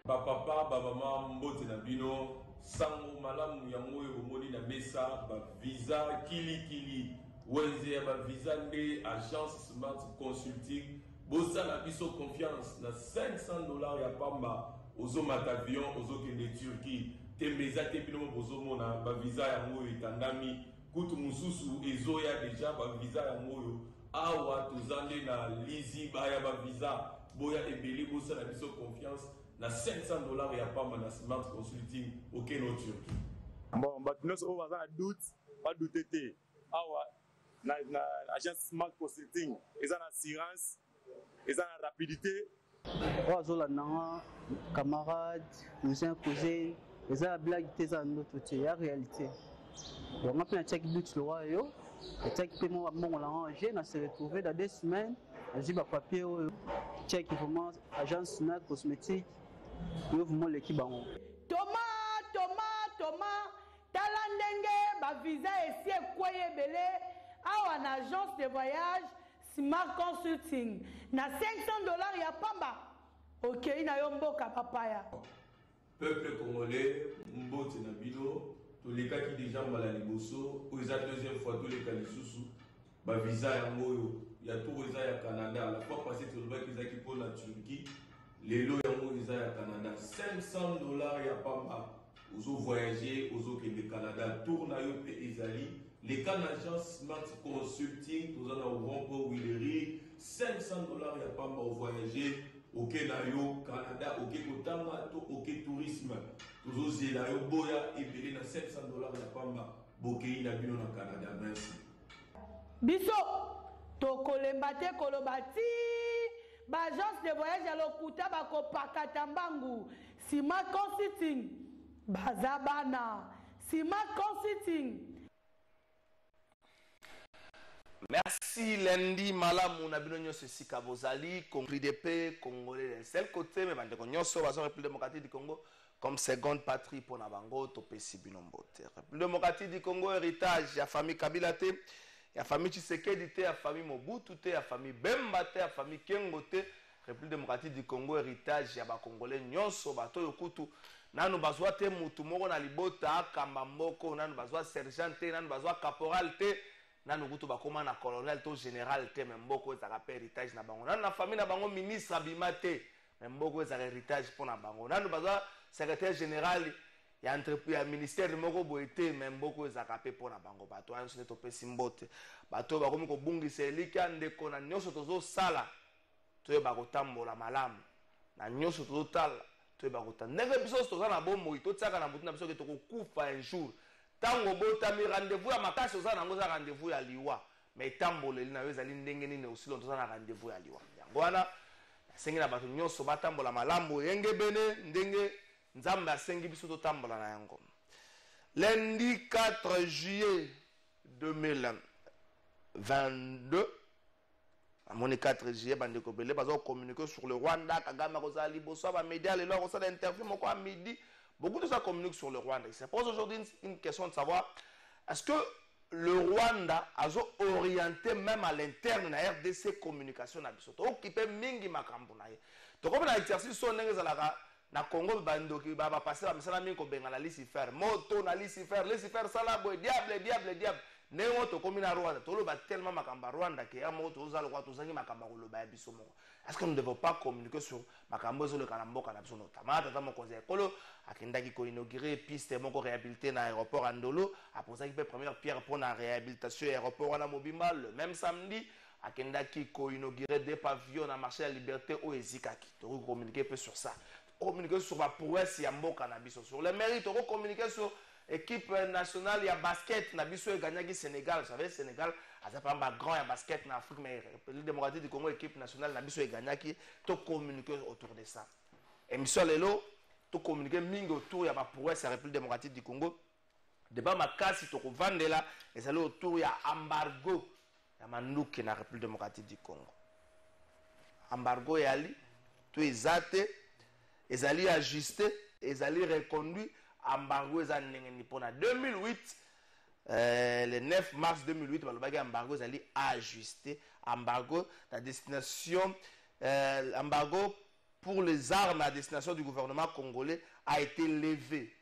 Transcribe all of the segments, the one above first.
Papa, maman, mbote na bino, sango malamu ya moyo bomoni na mesa, ba visa kili wenze ya ba visa nde agence Smart Consulting, bosa na biso confiance na $500 ya pamba, ozo matavion, ozo kende Turquie, tembeza te bino bozo mona ba visa ya moyo itandami, kutu mususu ezo ya deja ba visa ya moyo, awa tozande na lizi ba ya ba visa, boya ebeli bosa na biso confiance, na $500 ya pamba na Smart Consulting au Keno Turquie. Bon, nous sommes en doute, pas douter. Na agence Smart Consulting, ils ont l'assurance, ils ont la rapidité. Camarades, cousins, cousines, ils ont la blague, ils ont notre côté, la réalité. Donc, on a check but le roi, le check paiement, on l'a rangé, on s'est retrouvé dans 2 semaines, on a dit papier, check vraiment agence Smart Cosmétique. Thomas, talandenge ba visa esi ekwaye belé awa na agence de voyage Smart Consulting na $500 ya pamba. OK, ina yo mboka papaya. Peuple congolais, mbote na bino, to leka ki déjà mbala liboso, o eza deuxième fois to leka lisusu, ba visa ya moyo, ya to eza ya Canada, la fois passée to leba ki za ki pour la Turquie. Les lots ya Canada, $500 ya pamba. Ozo voyager, ozo ke le Canada, tourna yo pe ezali. Les agence Smart Consulting, tous en avons pour Willery, $500 ya pamba au voyager. Ok na yo Canada, ok kotanga, ok tourisme. Tozo zela yo boya et belé na $500 ya pamba. Bokei na bino na Canada, merci. Biso, tokolembate kolobati. Agence de voyage à l'Okuta bako pakatambangu Smart Consulting bazabana Smart Consulting. Merci lundi malamu na bino nyonso esika bozali compris de paix congolais d'un seul côté mais bande ko nyonso bazo République démocratique du Congo comme seconde patrie pour na bango to pesi bino mbote. République démocratique du Congo héritage ya famille Kabila te, ya famille Tshisekedi te, ya famille Mobutu te, ya famille Bemba te, ya famille Kengo te. République démocratique du Congo héritage ya ba congolais nyonso bato yokutu nanu bazwa te mutu moko na libota akamba mboko, nanu bazwa sergent te, nanu bazwa caporal te, nanu kutu bakoma na colonel to général te, mboko ezaka pe héritage na bango. Nanu na famille na bango ministre abima te, mboko ezaka héritage pour na bango. Nanu bazwa secrétaire général ya entreprise ya ministère moko boete mboko ezaka pe pour na bango. Bato anso ne to pesi mbote, bato bakomi ko bungisa elika ndeko na nyonso tozo sala to bakotambola malamu na nyonso totala to bakota ndenge biso toza na bomoi to tsaka na mutu na biso ke to kokufa un jour tango botami rendez-vous ya makasi oza nango za rendez-vous ya liwa mais tamboleli na yo ezali ndenge nini osilo toza na rendez-vous ya liwa yango wana asengi na bato nyonso batambola malamu yenge bene ndenge nzambe asengi biso totambola na yango. Lundi 4 juillet 2022 Amoni 4 juillet bandeko belé bazo communiquer sur le Rwanda. Kagame kozali boso ba média les lors ça d'interview moko à midi. Beaucoup de ça communiquent sur le Rwanda. Il se pose aujourd'hui une question de savoir est-ce que le Rwanda a orienté même à l'interne na RDC communication na biso. To occupé mingi makambo na ye. To comme na exercice son ndenge zalaka na Congo bandoki ba passer ba misala mingi ko benga na Lucifer. Moto na Lucifer sala boy diable. Néo to komi na Rwanda to lo ba tellement makamba Rwanda ke ya moto ozalo kwa tozangi makamba ko lo ba biso moko. Est-ce que nous ne devons pas communiquer sur makambo zo le kanamboka na biso notamment tata mo conseil kolo akendaki ko inaugurer piste moko réhabilité na aéroport Andolo aposaki pe première pierre pour la réhabilitation aéroport na Mobimba le même samedi akendaki ko inaugurer des pavillons na marché de la liberté au Ezikaki. To communiquer peu sur ça. Communiquer sur la prouesse ya mboka na biso sur le mérite, to communiquer sur équipe nationale ya basket na biso e gagnaki Sénégal. Vous savez Sénégal a pas un grand ya basket na Afrique mais République démocratique du Congo équipe nationale na biso e gagnaki to communiquer autour de ça. Et monsieur Lelo to communiquer mingi autour ya ba prouesse ya République démocratique du Congo. Débat makasi to ko vandela ezali autour ya embargo ya manduki na République démocratique du Congo. Embargo yali to ezate ezali ajusté ezali reconduit. Embargo est en 2008, le 9 mars 2008, l'embargo est ajusté. Embargo, la destination, embargo pour les armes à destination du gouvernement congolais a été levé,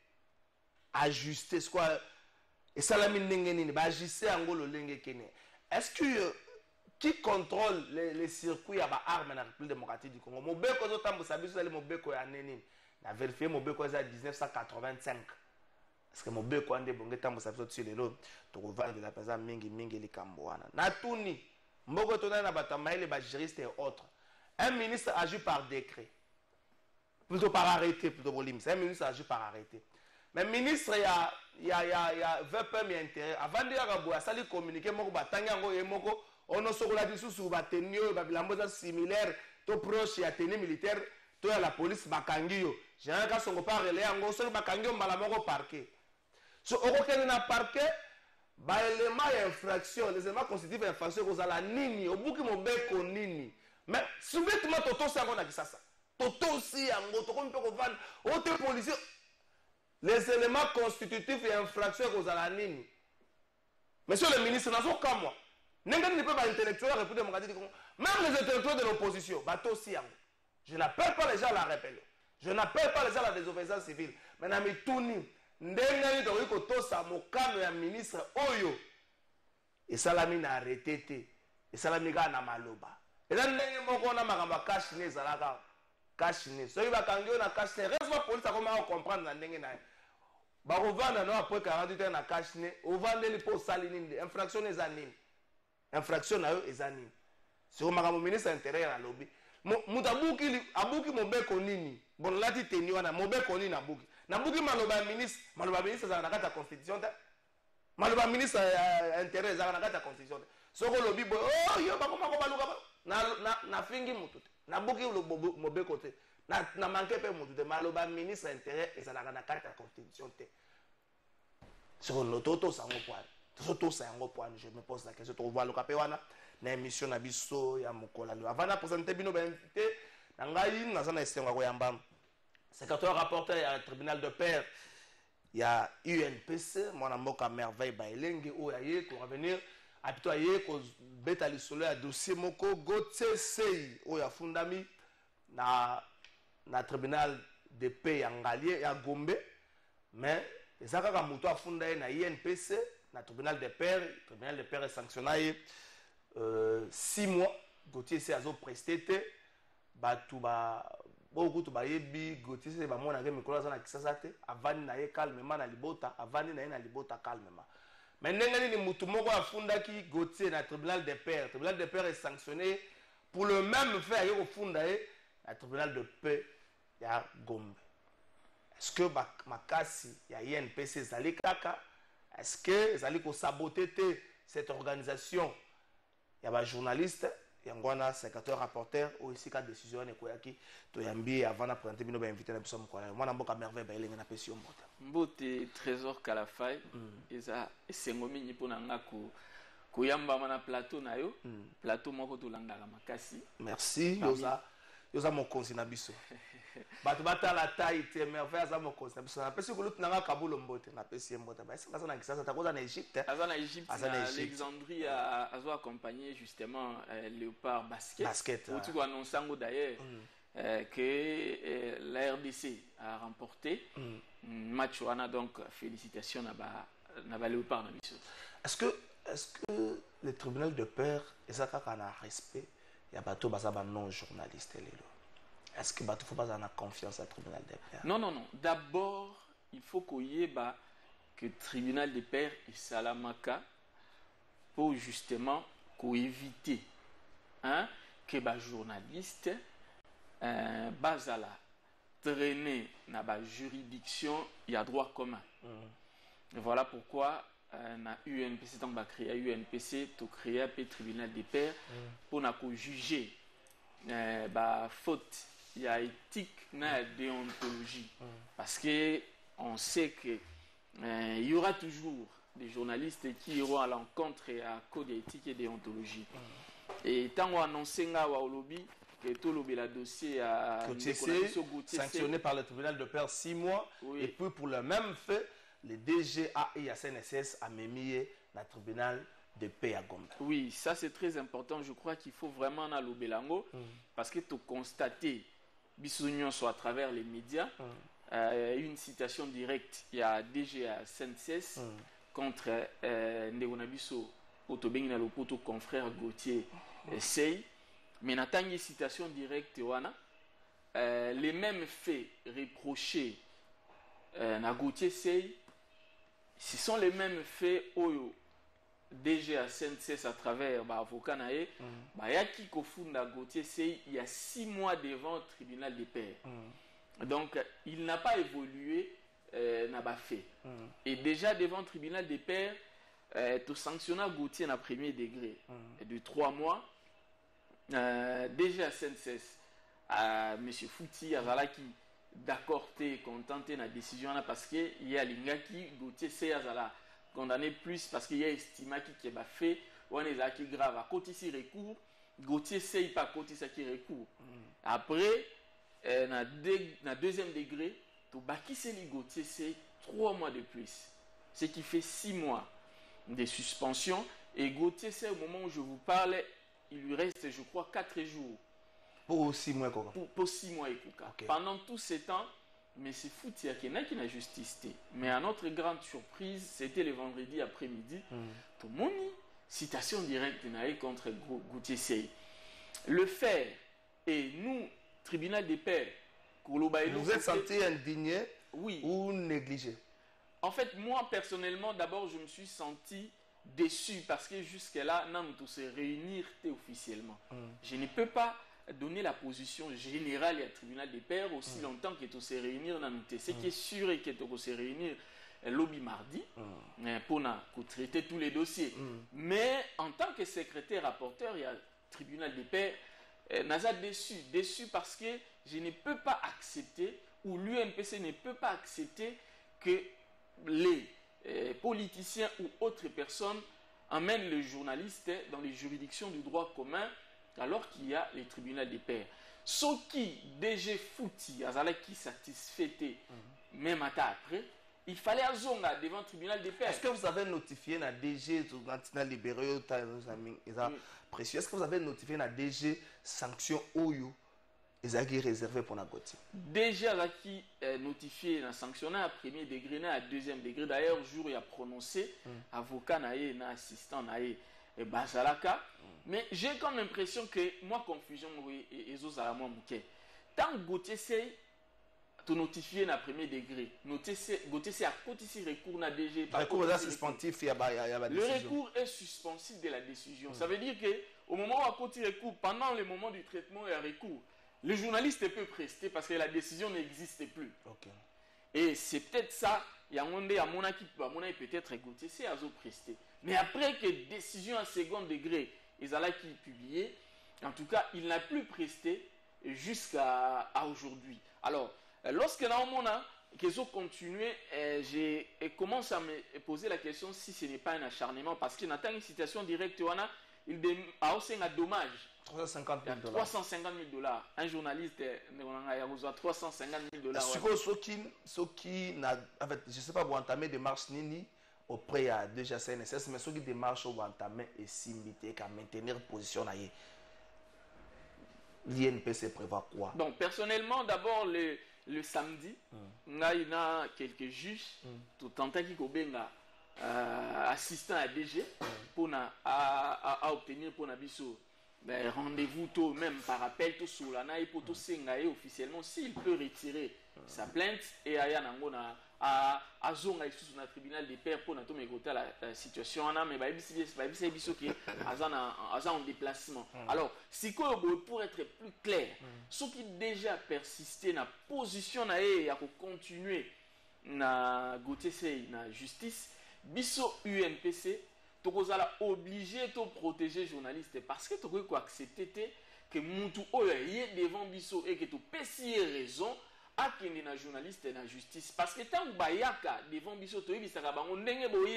ajusté, quoi. Et ça l'a mis n'engeni, bah ajusté en gros le lenge kene. Est-ce que qui contrôle les circuits à armes dans la République démocratique du Congo? Mobeko zotambo sabiso ali mobeko ya neni. Na vérifié mobeko za 1985. Parce que mobeko ande bonge tambo sabiso sur les lots. To revendre la pesa mingi likambo wana. Na tuni mboko tona na batamaile ba juriste et autres. Un ministre agit par décret. Plutôt par arrêté, plutôt pour un ministre agit par arrêté. Mais ministre, il y a 20 peu d'intérêt. Avant de dire ça, il communiquer, on a sur la dissous, similaire, tout proche, il y a tenu militaire, tout à la police, Bakangio. J'ai un cas sur le parler, en gros, sur Bakangio, Malamogo parquet. So, au cas d'un parquet, éléments d'infraction, les éléments constitutifs d'infraction, vous allez nini, au bout de mon bec, nini. Mais, subitement, Toto, c'est un ça. Toto aussi, en gros, Toto, on peut vendre, autre policier. Les éléments constitutifs et infractions aux alanines. Monsieur le ministre, nous sommes comme moi. Nous ne pouvons pas intellectuels de la République démocratique du Congo. Même les intellectuels de l'opposition, aussi. Je n'appelle pas les gens à la rébellion. Je n'appelle pas les gens à la désobéissance civile. Mais nous avons tout dit. Nous avons dit ministre Oyo. Et ça l'a mis à arrêter. Et ça l'a mis à maloba. Et là, nous avons dit cash ne zalaka. Cash ne. So il va kango na cash ne. Reste pas police à comment comprendre na ndenge na. Ba revendre non après 48 heures na cash ne. O vendre les pour salinine. Infraction les années. Infraction na eux les années. Si on m'a ministre intérieur à lobby. Mutabuki abuki mobeko nini. Bon là tu teni wana mobeko nini abuki. Na buki maloba ministre za na kata constitution ta. Maloba ministre intérieur za na kata constitution ta. Soko lobby boy oh yo ba koma ko baluka na fingi mutu. Na buki le mobeko te. Na manqué pe mutu te maloba ministre intérieur et ça na kata constitution te. Sur le toto sango point. Toto sango point, je me pose la question to voir le capé wana na émission na biso ya mokola. Avant de présenter bino ben invité na ngai na sana esenga ko yamba. Secrétaire rapporteur à tribunal de paix, il y a UNPC, mon amour à merveille, Bailenge, ou aïe, pour revenir, à plutôt aïe, qu'on bête à l'isoler à dossier moko, gote sei, ou ya fundami, na tribunal de paix, en Galier, à Gombe, mais, les akaka mouto à fundaye na UNPC, na tribunal de paix est sanctionné 6 mois, Gauthier c'est à zo presté, batouba, beaucoup de bayebi Gauthier c'est vraiment na game kola sana kisasa te avani na ye calmement na libota avani na ye na libota calmement mais ndenge ni mutu moko afundaki Gauthier na tribunal de paix est sanctionné pour le même fait ya ko funda ye na tribunal de paix ya Gombe. Est-ce que makasi ya INPC zali kaka, est-ce que zali ko saboter cette organisation ya ba journaliste Yangwana, secrétaire rapporteur, ou ici, quand décision est koyaki, to yambi avant de présenter bino invité na biso mkola. Moi na mboka merveille ba elenga na pesio mbota. Mbote trésor Kalafai, eza esengomi ni pona nga ko yamba mana plateau na yo, plateau moko to langaka makasi. Merci, yoza mon konsi na biso. Batu bata la taille te merveille za mon konsi na biso. Na pesio ko lutu na nga kabulo mbote na pesio mbota. Ba sika sana kisasa ta koza na Égypte. Azana Égypte, Alexandrie a accompagné justement Léopard Basket. Où tu annonces d'ailleurs que la RDC a remporté match wana donc félicitations na Léopard na biso. Est-ce que le tribunal de paix est ça qu'on a respect ya bato basaba non journaliste lelo? Est-ce que bato faut pas en confiance au tribunal de paix? Non. D'abord, il faut qu'on y ait que le tribunal de paix et Salamaka pour justement éviter que les journalistes basala traîner dans la juridiction, il y a droit commun. Et voilà pourquoi na UNPC donc va créer UNPC to créer un tribunal de paix pour juger faute il y a éthique na déontologie parce que on sait que il y aura toujours des journalistes qui iront à l'encontre et à code d'éthique et déontologie et tant on annoncé nga wa lobby que tout le dossier a sanctionné par le tribunal de paix 6 mois et puis pour le même fait le DGA et la CNSS a mis le tribunal de paix à Gombe. Oui, ça c'est très important. Je crois qu'il faut vraiment aller au Belango parce que tu constates Bissognon soit à travers les médias. Une citation directe, il y a DG à Saint-Cès contre Ndegonabiso Otobengina Lopoto confrère Gauthier Sey. Mais n'a une citation directe, les mêmes faits reprochés à Gauthier Sey, ce sont les mêmes faits où DG à Saint-Cès à travers l'avocat Naé, Yaki Kofunda Gauthier Sey, il y a 6 mois devant le tribunal des pairs. Donc, il n'a pas évolué, n'a pas fait. Et déjà devant le tribunal des pairs, tu sanctionnes Gauthier à premier degré de 3 mois. Déjà à Saint-Cès, M. Fouti, Azalaki, d'accord, t'es contenté de la décision parce qu'il y a l'ingaki, Gauthier Sey Azala condamné plus parce qu'il y a estimé qui est fait, ou un qui grave. À côté si recours, Gauthier Sey pas côté ça qui recours. Après, na deuxième degré, tu baki c'est Gauthier Sey 3 mois de plus, ce qui fait 6 mois de suspension. Et Gauthier Sey, au moment où je vous parle, il lui reste, je crois, 4 jours. Pour 6 mois, quoi. Pour 6 mois, okay. Pendant tous ces temps, mais c'est fou, il y a quelqu'un qui n'a justice. Mais à notre grande surprise, c'était le vendredi après-midi. Tout le monde, citation directe contre Gauthier Sey. Le fait, et nous, tribunal des pairs, vous êtes senti indigné ou négligé? En fait, moi, personnellement, d'abord, je me suis senti déçu parce que jusque-là, nous devons se réunir officiellement. Je ne peux pas donner la position générale du tribunal des pairs aussi longtemps que tu se réunir dans nous. Ce qui est sûr est que tu se réunir lobby mardi pour traiter tous les dossiers. Mais en tant que secrétaire rapporteur, il y a le tribunal des pairs, Naza déçu parce que je ne peux pas accepter, ou l'UMPC ne peut pas accepter que les politiciens ou autres personnes amènent les journalistes dans les juridictions du droit commun alors qu'il y a les tribunaux des pairs. Ce qui, DG Fouti, qui satisfait, même après, il fallait azonga devant le tribunal des pairs. Est-ce que vous avez notifié la DG, libéré, précieux, est-ce que vous avez notifié la DG sanction OYO? Ils ont réservé pour la Gauthier. Déjà, qui notifié la sanction à premier degré, à deuxième degré. D'ailleurs, jour il a prononcé, avocat naïe, assistant naïe, et Bazalaka. Mais j'ai comme l'impression que moi, confusion, et Zozalamo Mouké. Tant que Gauthier c'est notifié à premier degré, Gauthier c'est à côté si recours na DG. Le recours est suspensif, il y a la décision. Le recours est suspensif de la décision. Ça veut dire qu'au moment où à côté recours, pendant le moment du traitement, il y a recours. Le journaliste peut prester parce que la décision n'existe plus. Et c'est peut-être ça, il y a un monde à mon équipe, peut-être Gauthier c'est à prester. Mais après que décision à second degré, ils allaient qui publier, en tout cas, il n'a plus presté jusqu'à aujourd'hui. Alors, lorsque là, on a qu'ils ont continué, j'ai commencé à me poser la question si ce n'est pas un acharnement, parce qu'il attend une citation directe, il a aussi un dommage. 350 000 $. 350 000 $. Un journaliste a besoin de 350 000 $. Ceux qui, en fait, je ne sais pas, vous entamez des marches nini auprès de déjà CNSS, mais ceux qui démarchent vont entamer et s'imiter qu'à maintenir position. L'INPC prévoit quoi? Donc, personnellement, d'abord, le samedi, il y a quelques juges, tout tentant qui ont assistant à DG pour obtenir pour Nabiso. Rendez-vous tôt, même par appel, tout sur la naïe pour tout s'engager officiellement s'il peut retirer sa plainte et à Yanangona à zonga sous le tribunal des pairs pour nous écouter la situation mais c'est biso qui est en déplacement. Alors si pour être plus clair, ceux qui déjà persisté dans la position et à continuer na Gauthier na justice biso UNPC tu es obligé de protéger les journalistes parce que tu peux accepter que Moutou est devant Bisso et que tu peux raison à qui est journaliste et la justice. Parce que tant que Bayaka devant Bisso, tu es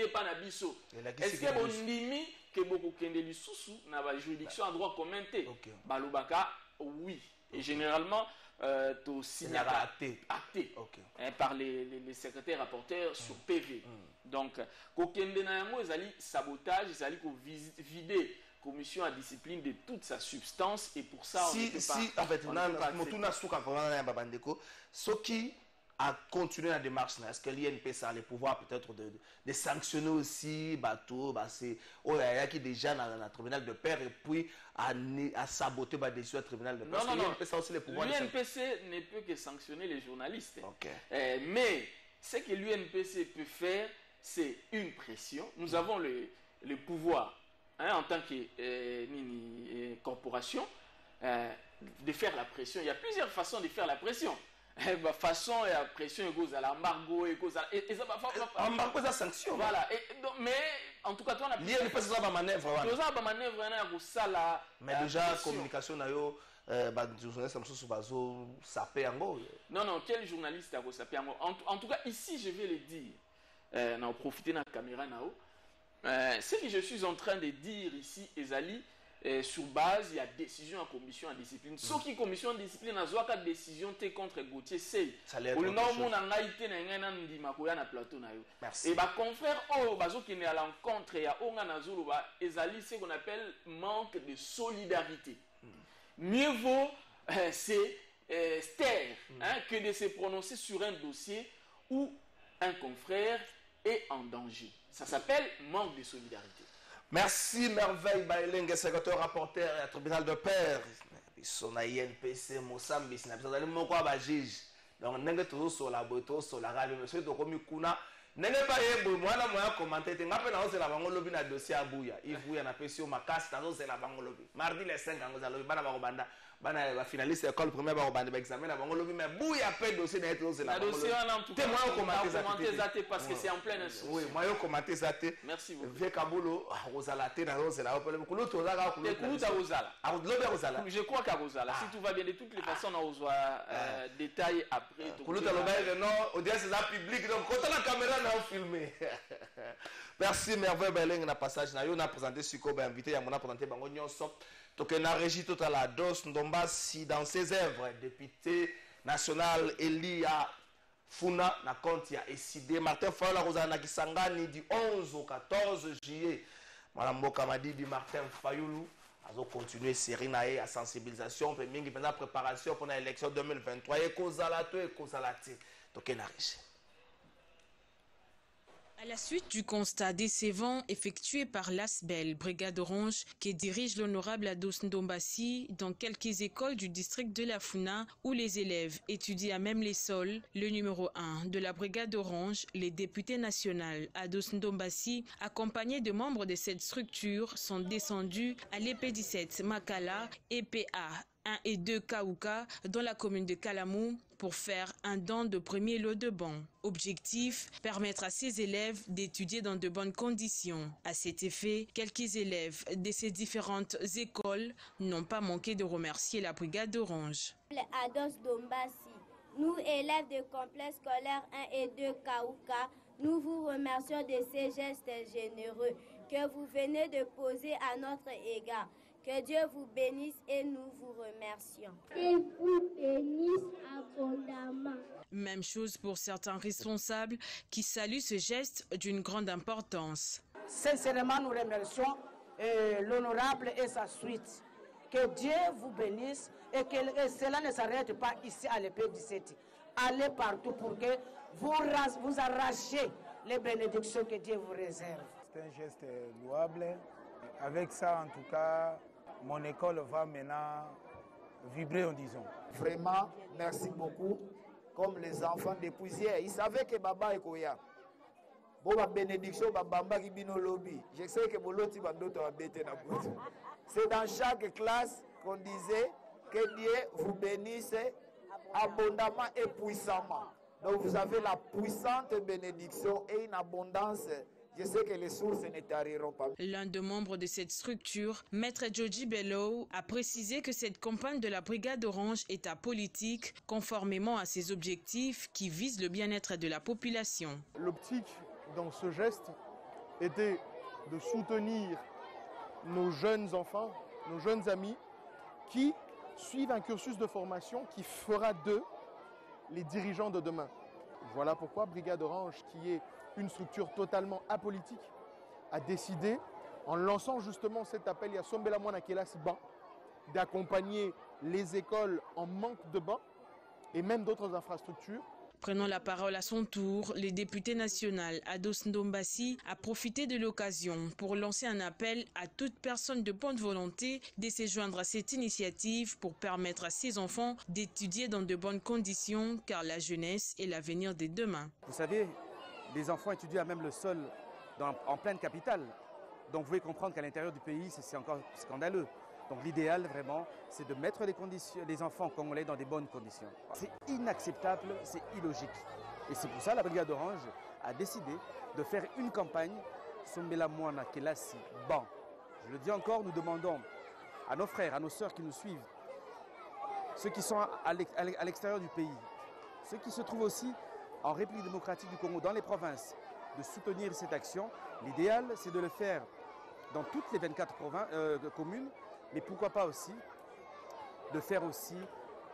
pas na Bisso. Est-ce que vous avez que beaucoup de sous dans la juridiction en droit commenté? Balubaka, oui. Et généralement, tu signes acté par les secrétaires rapporteurs sur PV. Donc, kokende na yango ezali sabotage, ezali ko vider commission à discipline de toute sa substance et pour ça si en fait motuna suka vraiment na babandeko ce qui a continué la démarche, est-ce que l'INPC a le pouvoir peut-être de sanctionner aussi bateau, c'est qui déjà dans le tribunal de paix et puis à saboter la décision du tribunal de paix. Non, l'INPC a aussi le pouvoir. L'INPC ne peut que sanctionner les journalistes. Okay. Mais ce que l'INPC peut faire, c'est une pression. Nous avons le pouvoir, en tant que corporation, de faire la pression. Il y a plusieurs façons de faire la pression. Façon et la pression égale à l'embargo et embargo c'est sanction. Voilà. Mais en tout cas, toi on a l'INPC ça va manœuvre. Mais déjà communication na yo journaliste sur bazo sapé ango. Non, quel journaliste a sapé ango. En tout cas, ici je vais le dire. On profiter de la caméra nao. Ce que je suis en train de dire ici, Ezali, sur base, il y a décision en commission en discipline. Ce qui commission en discipline a joué décision contre Gauthier Sey. Merci. Et bah confrère qui est à l'encontre et à Onganazulu, Ezali, ce qu'on appelle manque de solidarité. Mieux vaut c'est taire que de se prononcer sur un dossier où un confrère est en danger. Ça s'appelle manque de solidarité. Merci Merveille Bailenge, secrétaire rapporteur à tribunal de paix. Son INPC Mosambi, c'est un mot quoi juge. Donc n'est toujours sur la boîte, sur la radio, monsieur de Romikuna. N'est pas ébou, moi là moi commenter. T'es pas dans la bango lobby na dossier à Bouya. Il faut y en a pression ma casse dans la bango lobby. Mardi les 5 ans vous allez bana barobanda. Bana finaliste école première barobanda examen na bango lobby mais Bouya fait dossier na être la bango lobby. En tout cas, moi commenter ça parce que c'est en pleine instruction. Oui, moi commenter ça. Merci beaucoup. Ve Kabulo Rosala te na Rosala problème kulo to za ka kulo ta Rosala. Ah lobe Rosala. Je crois qu'à Rosala si tout va bien de toutes les façons on va détailler après. Kulo ta lobe non audience c'est public donc quand la caméra na filmer. Merci Merveille Beleng na passage na yo na présenter Siko ba invité ya mona présenter bango nyonso donc na régie totale à Dos Ndombasi dans ses œuvres député national Elia Funa na compte ya ECD Martin Fayulu Rosana na Kisangani du 11 au 14 juillet Madame Mboka Madidi Martin Fayulu azo continuer série na à sensibilisation pe mingi pendant préparation pour l'élection 2023 et kozala donc na régie. À la suite du constat décevant effectué par l'ASBEL, Brigade Orange, qui dirige l'honorable Ados Ndombasi dans quelques écoles du district de la Funa où les élèves étudient à même les sols, le numéro 1 de la Brigade Orange, les députés nationaux Ados Ndombasi, accompagnés de membres de cette structure, sont descendus à l'EP17 Makala, EPA 1 et 2 Kaouka dans la commune de Kalamou pour faire un don de premier lot de bancs. Objectif, permettre à ces élèves d'étudier dans de bonnes conditions. À cet effet, quelques élèves de ces différentes écoles n'ont pas manqué de remercier la Brigade Orange. Ados Ndombasi, nous élèves de complexe scolaire 1 et 2 Kaouka, nous vous remercions de ces gestes généreux que vous venez de poser à notre égard. Que Dieu vous bénisse et nous vous remercions. Et vous bénisse abondamment. Même chose pour certains responsables qui saluent ce geste d'une grande importance. Sincèrement, nous remercions l'honorable et sa suite. Que Dieu vous bénisse et que cela ne s'arrête pas ici à l'EP17. Allez partout pour que vous arrachiez les bénédictions que Dieu vous réserve. C'est un geste louable. Avec ça, en tout cas, mon école va maintenant vibrer, en disant. Vraiment, merci beaucoup. Comme les enfants depuis hier, ils savaient que Baba est Koya. Bon, ma bénédiction, Baba qui bino lobby. Je sais que Boloti Bandoto a bêté na bout. C'est dans chaque classe qu'on disait que Dieu vous bénisse abondamment et puissamment. Donc vous avez la puissante bénédiction et une abondance. Je sais que les sources ne tariront pas. L'un des membres de cette structure, Maître Joji Bello, a précisé que cette campagne de la Brigade Orange est apolitique, conformément à ses objectifs qui visent le bien-être de la population. L'optique dans ce geste était de soutenir nos jeunes enfants, nos jeunes amis, qui suivent un cursus de formation qui fera d'eux les dirigeants de demain. Voilà pourquoi Brigade Orange, qui est une structure totalement apolitique, a décidé en lançant justement cet appel, il y a Sombela Mwana Kelasi Ban, d'accompagner les écoles en manque de bancs et même d'autres infrastructures. Prenant la parole à son tour, le député national Ados Ndombassi a profité de l'occasion pour lancer un appel à toute personne de bonne volonté de se joindre à cette initiative pour permettre à ses enfants d'étudier dans de bonnes conditions, car la jeunesse est l'avenir de demain. Vous savez, les enfants étudient à même le sol en pleine capitale. Donc vous pouvez comprendre qu'à l'intérieur du pays, c'est encore scandaleux. Donc l'idéal vraiment, c'est de mettre les enfants congolais dans des bonnes conditions. C'est inacceptable, c'est illogique. Et c'est pour ça que la Brigade Orange a décidé de faire une campagne Sombela Mwana Kelasi Ban. Je le dis encore, nous demandons à nos frères, à nos sœurs qui nous suivent, ceux qui sont à l'extérieur du pays, ceux qui se trouvent aussi en République démocratique du Congo, dans les provinces, de soutenir cette action. L'idéal, c'est de le faire dans toutes les 24 communes, mais pourquoi pas aussi de faire aussi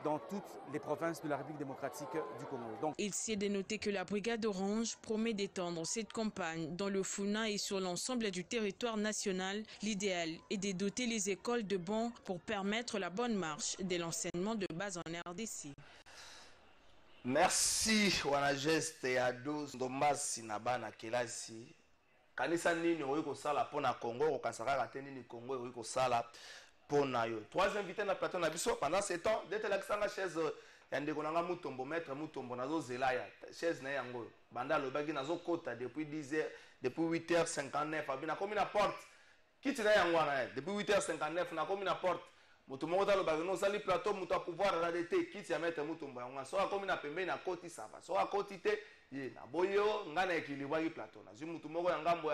dans toutes les provinces de la République démocratique du Congo. Donc, il s'est de noter que la Brigade Orange promet d'étendre cette campagne dans le Funa et sur l'ensemble du territoire national. L'idéal est de doter les écoles de bancs pour permettre la bonne marche de l'enseignement de base en RDC. Merci wana geste ya Ados Ndombassi na bana kelasi. Kanisa nini oyo kosala pona Congo ko kasaka te nini Congo oyo kosala pona yo. Trois invités na plateau na biso pendant ce temps d'être la kisanga chaise ya ndeko nanga Mutombo maître Mutombo nazo zelaya chaise na yango. Banda lobaki nazo kota depuis 10h depuis 8h59 abina komi na porte. Kiti na yango na depuis 8h59 na komi na porte. Mutu moko talo bagino sali plateau mutu a pouvoir radete kiti ya maître Mutombo yango. So akomi na pembe na koti sava. So akoti te ye na boyo ngana ekilibwa ki plateau. Na mutu moko ya ngambo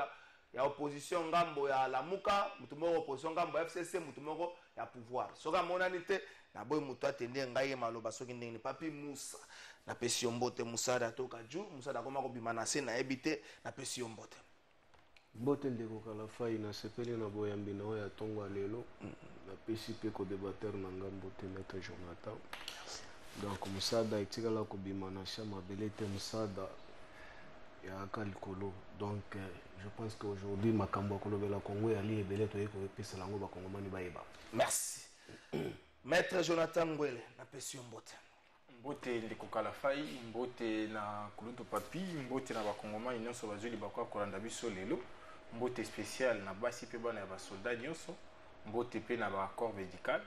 ya opposition ngambo ya Lamuka, mutu moko opposition ngambo ya FCC, mutu moko ya pouvoir. Soka monani te na boy mutu atende ngai maloba soki ndenge papi Musa na pesi yombote Musa da toka ju Musa da koma ko bimana se na ebite na pesi yombote. Mbote ndeko kala fai na sepeli na boyambi na oya tongwa lelo na pesi pe ko débatteur na ngambo te maître Jonathan. Donc Musada etikala ko bimana chama belete Musada ya kalikolo. Donc je pense qu'aujourd'hui makambo kolobela Congo ya li ebele to yeko pesa lango ba Kongomani ba eba. Merci. Maître Jonathan Ngwele na pesi yombote. Mbote ndeko kala fai mbote na kulutu papi mbote na ba Kongomani nyonso bazuli bakwa kolanda biso lelo. Mbote spécial na basi pe bana ya ba soldat nyonso. Mbote pe na ba corps médical.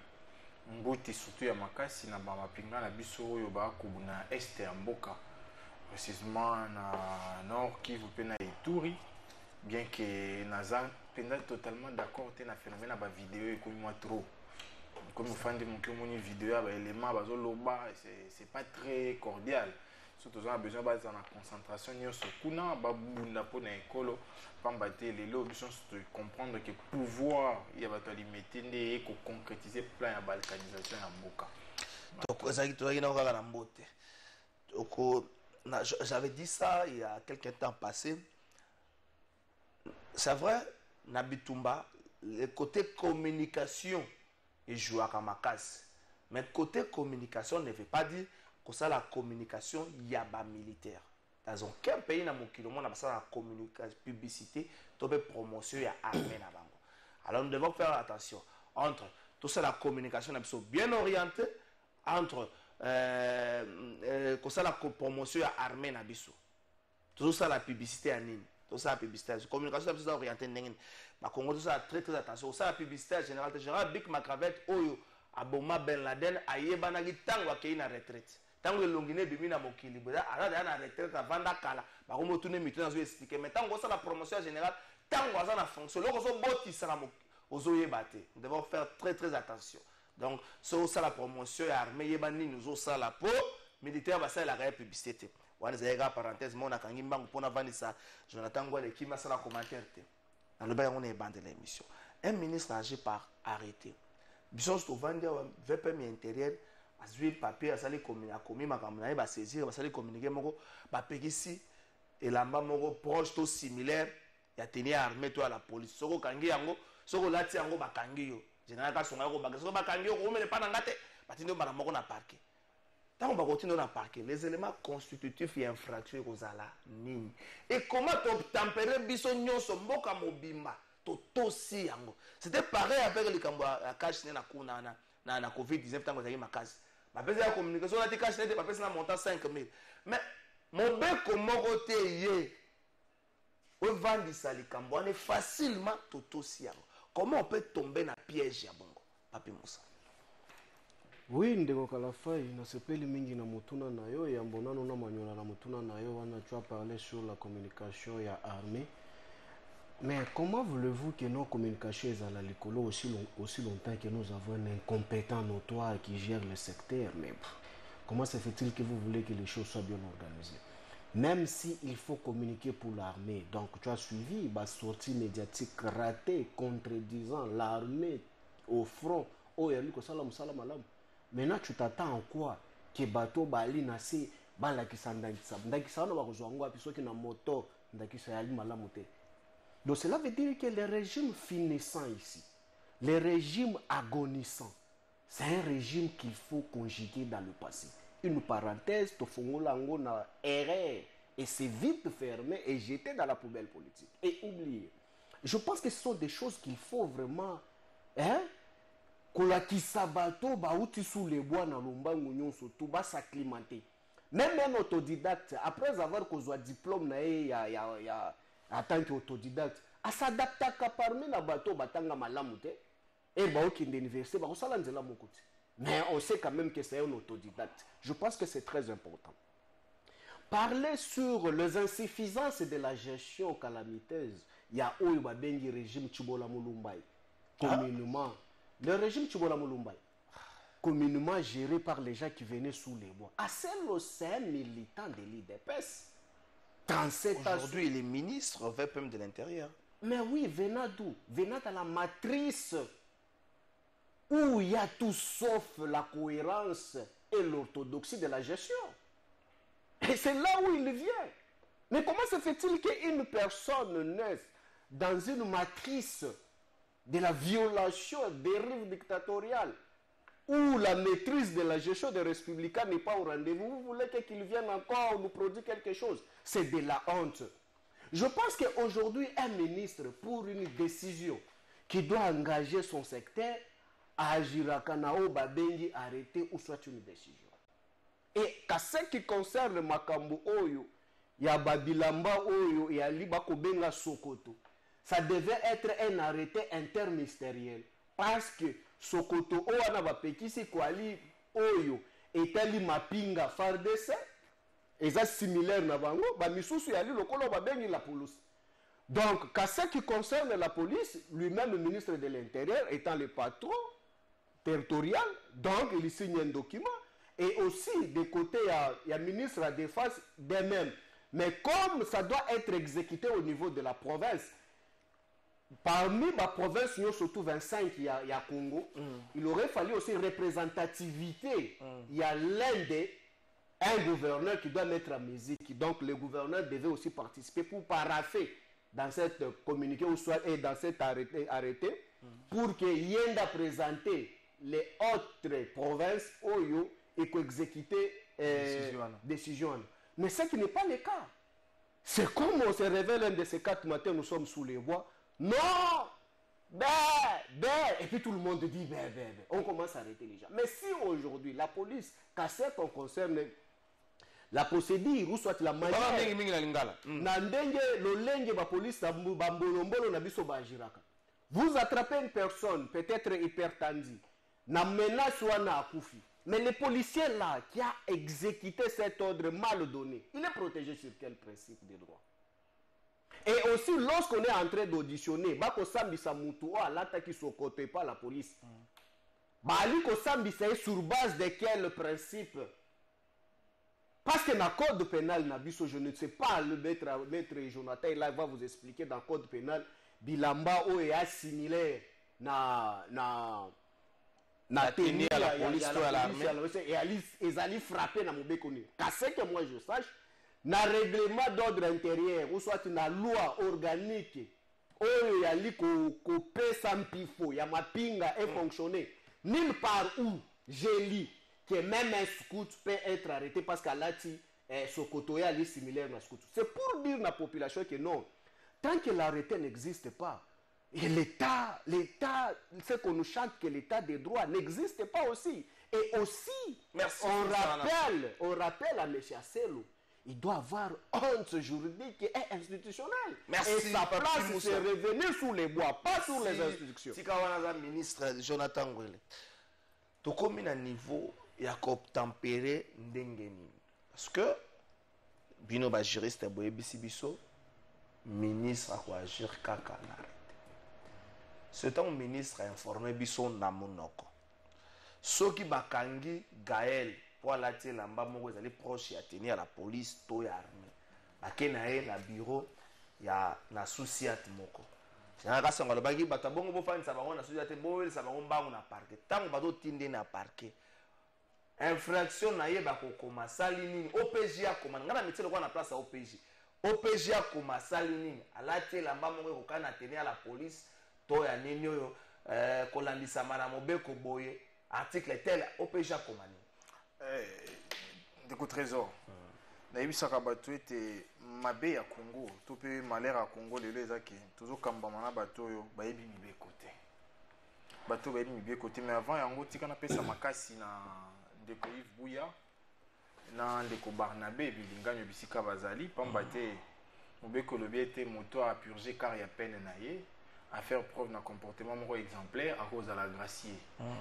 Mbote surtout ya makasi na ba mapinga na biso oyo ba kubuna este ya mboka. Précisément na Nord Kivu pe na Ituri, bien que naza penda totalement d'accord te na phénomène ba vidéo comme moi trop. Comme fan de mon moni vidéo ba élément ba zoloba c'est pas très cordial. Surtout on a besoin ba dans la concentration nyonso kuna ba bunda po na ekolo pamba te lelo biso de comprendre que pouvoir il va to limiter ndé ko concrétiser plan ya balkanisation na mboka. Donc ezaki to na ka na mbote. Donc j'avais dit ça il y a quelques temps passé. C'est vrai, Nabitumba, le côté communication, il joue à Kamakas. Mais côté communication ne veut pas dire que ça la communication yaba militaire. Dans aucun pays dans mon kilomètre, on a ça la communication, publicité, toute promotion y a armée na bango. Alors nous devons faire attention entre tout ça la communication bien orientée entre comme ça la promotion à armée na biso tout ça la publicité en ligne tout ça la publicité la communication c'est orienté ndenge ba Congo tout ça très très attention ça la publicité général Big Macravet oyo aboma Ben Laden ayebana ki tango akei na retraite tango elongine bimi na mokili boza ala na retraite avanda kala ba ko motune mitu na zo expliquer mais tango ça la promotion générale tango ça na fonction loko so botisa na ozoyeba te nous devons faire très très attention. Donc, ça la promotion et armée, yebani nous ça la peau militaire, ça la réelle publicité. On a parenthèse, mon akangi mbangu pona vanisa, Jonathan Ngwele qui m'a ça la commentaire. Dans le bail on est bandé l'émission. Un ministre agi par arrêté. Bison se vendre VPM intérieur, azui papier, asali communiquer, makamuna ba saisir, asali communiquer moko, ba pegisi et lamba moko proche to similaire, ya tenir armée to à la police. Soko kangi yango, soko lati yango ba kangi yo. Général Kasonga ko bagaso ba kangi ko mele pa ngate batindo bana moko na parquet tant ba continuer na parquet les éléments constitutifs et infractions ko zala nini et comment tempérer biso nyonso mboka mobimba totosi yango. C'était pareil avec les kambo à cash na Covid-19 tant que j'ai ma case. Ma pèse la communication on a dit cash net ma pèse na montant 5000. Mais mon beko moko te yé. On vend ça les kambo on est facilement totosi yango. Comment on peut tomber dans piège ya bongo? Papi Moussa. Oui, ndeko Kalafai, nasepeli mingi na mutuna na yo, ya mbonano na manyola na mutuna na yo, tu as parlé sur la communication ya armée. Mais comment voulez-vous que nos communications à la l'écolo aussi longtemps que nous avons un incompétent notoire qui gère le secteur? Mais comment se fait-il que vous voulez que les choses soient bien organisées? Même si il faut communiquer pour l'armée, donc tu as suivi la sortie médiatique ratée contredisant l'armée au front. Oh, yali ko salam salam alam. Maintenant, tu t'attends en quoi? Que bateau bali nasi bala kisandakisa. Ndakisa wana bakozwango apiso ki na moto ndakisa yali malamu te. Donc cela veut dire que le régime finissant ici, le régime agonissant, c'est un régime qu'il faut conjuguer dans le passé. Une parenthèse, tofongolango na erreur et c'est vite fermé et jeté dans la poubelle politique et oublié. Je pense que ce sont des choses qu'il faut vraiment kolakisa bato bauti sous les bois na lombangu nyonso tout ba s'acclimater. Même un autodidacte après avoir kozwa diplôme na ya en tant qu'autodidacte a s'adapter parmi na bato batanga malamu te et baoki d'université ba kosala nzela mokuti. Mais on sait quand même que c'est un autodidacte. Je pense que c'est très important. Parler sur les insuffisances de la gestion calamiteuse, il y a oyo babengi régime Chibola Mulumbai communément. Le régime Chibola Mulumbai, communément géré par les gens qui venaient sous les bois. C'est un militant de l'IDPS. 37 ans. Aujourd'hui, il est ministre VPM de l'Intérieur. Mais oui, venant d'où? Venant à la matrice où il y a tout sauf la cohérence et l'orthodoxie de la gestion. Et c'est là où il vient. Mais comment se fait-il qu'une personne naisse dans une matrice de la violation des dérives dictatoriales où la maîtrise de la gestion des républicains n'est pas au rendez-vous? Vous voulez qu'il vienne encore nous produire quelque chose? C'est de la honte. Je pense qu'aujourd'hui, un ministre, pour une décision qui doit engager son secteur, agira kanao babengi arrêter ou soit une décision. Et qu'à ce qui concerne le Makambo Oyo, ya Babilamba Oyo et Ali Bakobenga Sokoto, ça devait être un arrêté interministériel. Parce que Sokoto Oana Bapekisi Kwali Oyo et Ali Mapinga Fardese, et ça similaire na bango, Bamisusu Yali Lokolo Babengi la police. Donc, qu'à ce qui concerne la police, lui-même, le ministre de l'Intérieur, étant le patron territorial, donc il signe un document. Et aussi, de côté, il y a le ministre de la Défense d'eux-mêmes. Mais comme ça doit être exécuté au niveau de la province, parmi la province, surtout 25, il y a Congo, il aurait fallu aussi représentativité. Il y a un gouverneur qui doit mettre en musique. Donc, le gouverneur devait aussi participer pour paraffer dans cette communiqué ou soit et dans cet arrêté pour que Yenda présente les autres provinces Oyo et qu'exécuter décision. Mais ce qui n'est pas le cas. C'est comme on se révèle un de ces 4 matins, nous sommes sous les bois. Non! Et puis tout le monde dit on commence à arrêter les gens. Mais si aujourd'hui la police, qu'à ce qu'on concerne la procédure ou soit la manière vous attrapez une personne peut-être hypertendue na menace wana akufi, mais le policier là qui a exécuté cet ordre mal donné, il est protégé sur quel principe de droit? Et aussi lorsqu'on est en train d'auditionner bako sambisa mutu à l'attaque qui sont côté par la police bali ko sambisa sur base de quel principe? Parce que dans le code pénal, je ne sais pas, le maître Jonathan il va vous expliquer dans le code pénal, Bilamba est assimilé na tenue à la police ou à l'armée et ils allaient frapper dans mon béconné. Qu'à ce que moi je sache, dans le règlement d'ordre intérieur, ou soit dans la loi organique, il y a li coupé sans pifo, il y a ma pinga et fonctionner. Nulle part où j'ai lu que même un scout peut être arrêté parce qu'à l'ati Sokotoya est similaire à scout. C'est pour dire à la population que non, tant que l'arrêté n'existe pas, Et l'État, ce qu'on nous chante que l'État des droits n'existe pas aussi. Et aussi, on rappelle à M. Asselo, il doit avoir honte juridique qui est institutionnelle. Merci, et sa place, c'est revenir sous les bois, pas sur les institutions. Si le ministre Jonathan Ngwele, tu as un niveau, il y a tempérer ndengeni. Parce que, bino ba juriste boye bisibiso, ministre a agir kaka l'arrêté. Ce temps, ministre a informé biso na monoko. Ceux qui bakangi Gaël, pour la lamba moko ezali proche ya tenir la police to ya armée. Bakena ye na bureau ya na souciat moko. Jana ka sangalo bagi batabongo bo fanisa bango na souciat bo sa bango mbangu na parquet. Tango bato tinde na parquet. Infraction na ye bako koma salini OPJ a koma ngana metelo kwa na place ya OPJ. OPJ a koma salini alati lamba moko ko kana tenir la police to ya nini oyo kolandisa mana mobeko boye article tel OPJ a koma ni. Ndeko trésor nayebisaka bato ete mabe ya Congo to mpe malere ya Congo lelo ezaki tozokambama na bato oyo bayebi mibeko te bato bayebi mibeko te mais avant yango tika napesa makasi na ndeko Yves Buya na ndeko Barnabé bilingano bisika bazali pamba te mobeko lobi ete moto a purger car ya peine na ye à faire preuve d'un comportement moko exemplaire à cause de la gracier.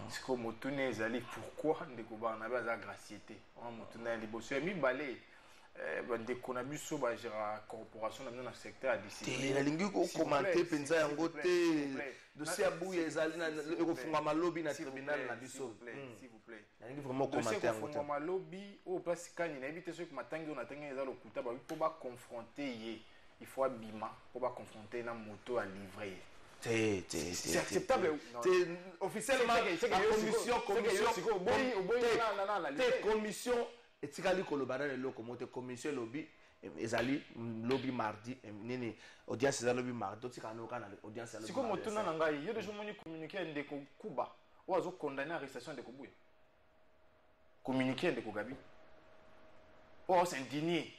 C'est comme motune ezali pourquoi ndeko Barnabé aza gracier te. On motune liboso ya mibale ndeko na biso ba gera corporation na secteur à discipline. La lingi ko commenter penza yango te dossier abuya ezali na ekofunga malobi na tribunal na biso. S'il vous plaît. La lingi vraiment commenter yango te. Dossier malobi au place kani na éviter ce que matangi on atangi ezalo kuta ba po ba confronter ye. Il faut abima pour ba confronter na moto à livrer. C'est acceptable. Officiellement, commission etikali kolobana le locomote commission lobby ezali lobby mardi nini audience za lobby mardi otika na kana audience ya lobby. Siko motuna na ngai yo déjà moni communiquer ndeko Kuba oazo condamner arrestation de Kobuya. Communiquer ndeko Gabi. Oh c'est indigné.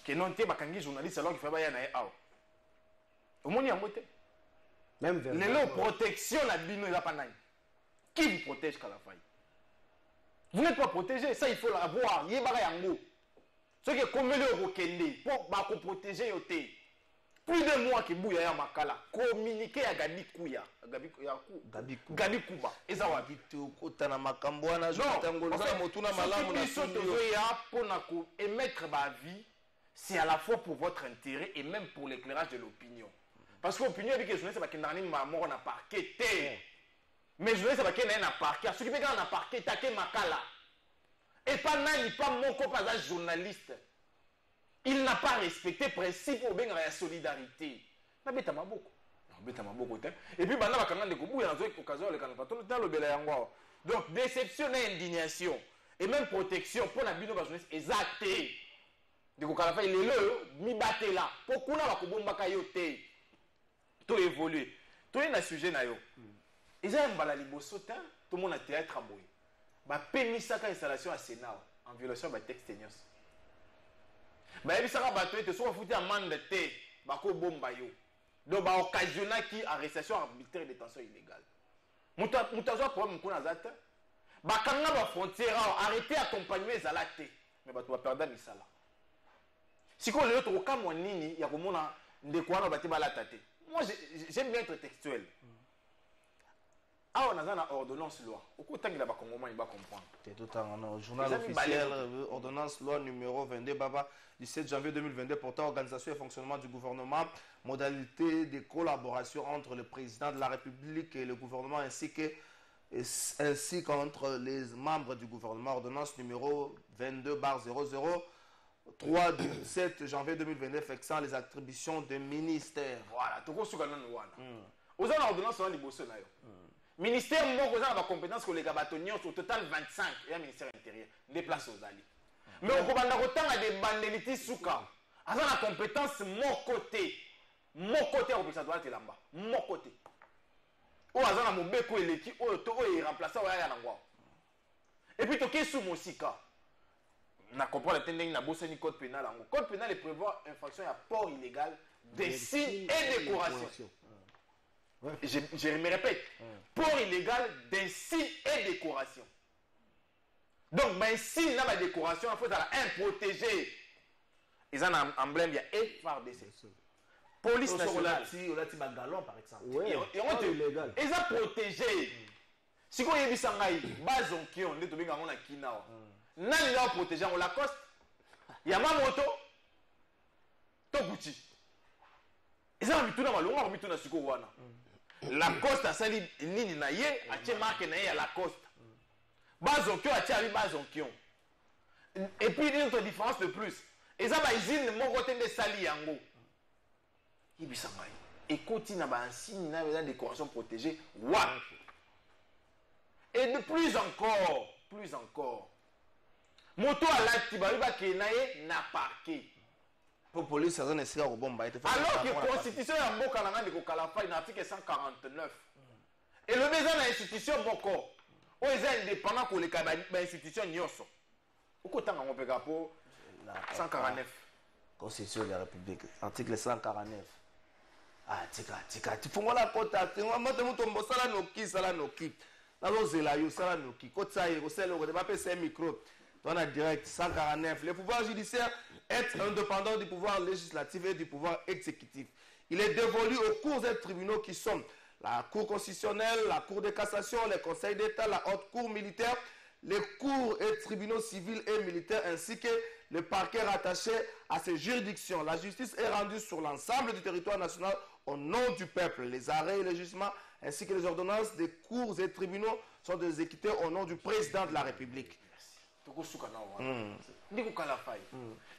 Que non te bakangi journaliste alors qu'il fait ba ya na e aw. Omoni amote. Même vers les protection la bino la panay. Qui vous protège Kalafai? Vous n'êtes pas protégé, ça il faut l'avoir. Yebara yango. Ce qui est comme le Rokende pour ba ko protéger yote. Plus de mois que Bouya ya makala communiquer à Gabi Kuya, Gabi Kuba. Ezawa bitu kotana makambo na jotangolo za motuna malamu na studio ya pour na ko émettre ba vie, c'est à la fois pour votre intérêt et même pour l'éclairage de l'opinion. Parce que l'opinion est que je ne sais pas qui n'a pas na parquet. Mais je ne sais pas qui n'a pas parquet. Ce qui fait qu'on a parquet, taqué makala. Et pas nani, pas mon copain journaliste. Il n'a pas respecté le principe ou bien la solidarité. Na beta maboko. Na beta maboko te. Et puis bana bakanga de kobu ya nazo occasion le kanapa to dans le bela yango. Donc déception et indignation et même protection pour la bino ba journaliste exacté. De ko kala fa il est le mi batte là. Pourquoi na ba kobomba kayote? Tout évoluer. Tout est un sujet na yo. Ils ont un liboso tout le monde a théâtre à boy. Ba pemisaka installation à Sénat en violation de texte tenos. Ba ebisaka bato ete so fouti amende te ba ko bomba yo. Donc ba occasionna qui arrestation arbitraire et détention illégale. Mutazo problème ko na zata. Ba kanga ba frontière arrêter accompagner zalate. Mais ba to ba perdre misala. Siko le to ka mo nini ya ko mona ndeko wana ba te balata te. Moi, j'aime bien être textuel. Ah, on a une ordonnance loi. Au coup, tant qu'il a pas compris, il va comprendre. C'est tout un journal officiel, ordonnance loi numéro 22, Baba, du 7 janvier 2022, portant organisation et fonctionnement du gouvernement, modalité de collaboration entre le président de la République et le gouvernement, ainsi qu'entre les membres du gouvernement, ordonnance numéro 22/00. 3 du 7 janvier 2022 fixant les attributions des ministères. Voilà, tout ce qu'on a nous. Aux ordonnances on liboso na yo. Ministère moko za ba compétences que les gabatonions au total 25 et un ministère intérieur déplace aux alliés. Mais on banda ko tanga de bandeliti suka. Asa na compétence mon côté au président doit être là-bas. Mon côté. O asa na mobeko eleki o to o remplacer o ya na ngwa. Et puis to kesu mosika. Na comprendre tending na bosse ni code pénal en code pénal prévoit infraction à port illégal des signes et décorations. Je me répète, port illégal d'insignes et décoration. Donc, insigne dans la décoration, il faut un protégé. Ils ont un emblème, il y a FARDC. Police nationale. On a dit galon par exemple. Ouais, illégal. Ils ont protégé. Si vous avez vu ça, bazon qui ont dit que vous avez kinawa. Nani va protéger on Lacoste. Yamamoto. Toguchi. Ils ont mis tout dans la longue, mis tout dans suko wana. Lacoste a sali ligne na ye, a tché marque na ye à Lacoste. Bazon qui a tché bazon qui ont. Et puis une autre différence de plus. Ils ont une usine mon côté de sali yango. Ibisangai. Et continue à un signe dans décoration protégée. Wa. Et de plus encore. Moto à l'actiba qui n'a parqué. Pour police, ça ne sert au bon. Alors que la constitution est en Bokalanga de Kokalafa, une article 149. Et le besoin de l'institution Boko. Où ils sont indépendants pour les institutions Nyoso. Au côté de mon 149. Constitution de la République, article 149. Ah, tika. Tu fais la kota. Moi, je me suis dit, ça la noki. Micro. On a direct 149. Le pouvoir judiciaire est indépendant du pouvoir législatif et du pouvoir exécutif. Il est dévolu aux cours et tribunaux qui sont la Cour constitutionnelle, la Cour de cassation, les conseils d'État, la Haute Cour militaire, les cours et tribunaux civils et militaires ainsi que le parquet rattaché à ces juridictions. La justice est rendue sur l'ensemble du territoire national au nom du peuple. Les arrêts et les jugements ainsi que les ordonnances des cours et tribunaux sont exécutés au nom du président de la République.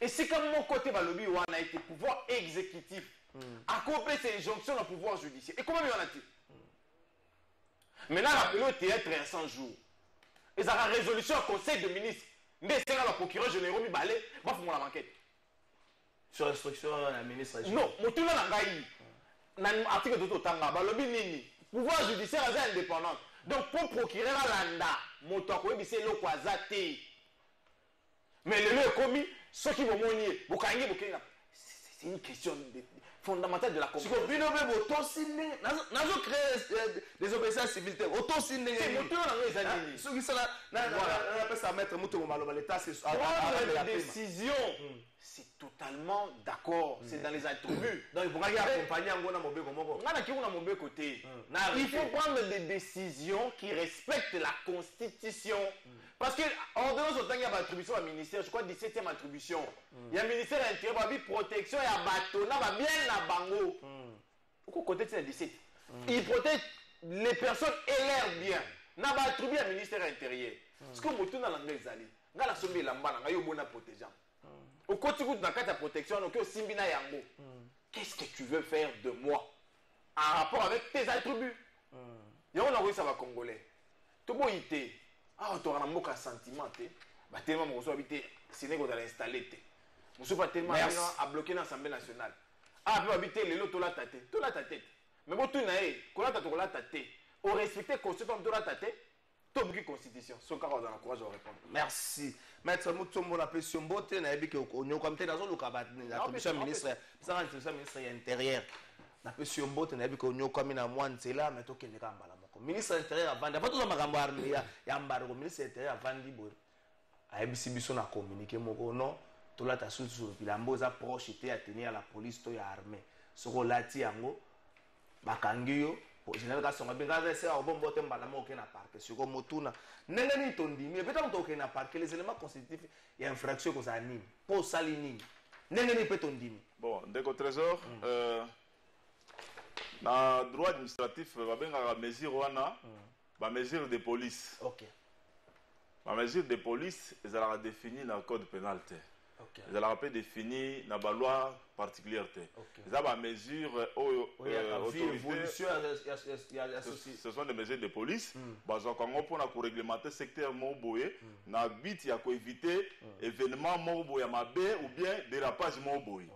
Et c'est comme mon côté balobi on a été pouvoir exécutif accomplir ces injonctions au pouvoir judiciaire. Et comment il y en a-t-il? Maintenant, rappelez-le théâtre en 100 jours. Et ça a résolution au conseil de ministres. Mais c'est là le procureur général mi balé, va faire mon enquête. Sur instruction de la ministre. Non, motu na ngai. Nan article de totanga balobi nini. Pouvoir judiciaire est indépendant. Donc pour procureur landa, moto ko ebise lo kwazate. Mais le lieu commis, ceux qui vont monier, c'est une question fondamentale de la communauté. Si vous avez créé des obéissances civiles, décision, c'est totalement d'accord. C'est dans les attributs. Donc il faut accompagner côté. Il faut prendre des décisions qui respectent la Constitution. Parce que ordonnance autant il y a attribution au ministère, je crois 17e attribution. Il y a ministère intérieur, il y a protection, il y a bateau, il y a bien la bango. Pourquoi côté c'est 17? Il protège les personnes et leurs biens. Il y a attribué au ministère intérieur. Ce que vous avez dans l'anglais, il y a la somme de l'ambana, il y a une protection. Au côté de la protection, il y a Simbina Yango. Qu'est-ce que tu veux faire de moi en rapport avec tes attributs? Il y a un envoyé ça va congolais. Tout le monde était. Ah, tu as un sentiment. Tellement que vous habitez, c'est que vous allez installer. Vous avez tellement à bloquer l'Assemblée nationale. Ah, vous habitez les lots, la tête. Mais vous avez la tête. Vous respectez la Constitution, la tête. Tout le Constitution. Ce cas, vous avez le courage de répondre. Merci. Maître Mutombo, la question botte, n'a pas que la commission ministre intérieure. La question botte, n'a pas que nous comme une moine, c'est là, mais tout qui n'est pas mal. Ministre intérieur avant pas tout le monde ministre intérieur avant d'ibor a biso na communiquer moko non to la ta sur bilambo za proche était à tenir la police to ya armée soko lati yango bakangi yo général ka songa benga za c'est au bon bote mbala moko na parquet soko motuna nenge ni tondimi peut-être to na parquet les éléments constitutifs il y a infraction ko za nini pour salini nenge ni peut tondimi bon ndeko trésor dans le droit administratif, il y a des mesures mesure de police. La mesure de police, elle a défini dans le code pénal. Elle a défini dans la loi particulière. Il y a des mesures ce sont des mesures de police. Pour réglementer le secteur Moboé, il faut éviter événements Moboé ou bien dérapage Moboé.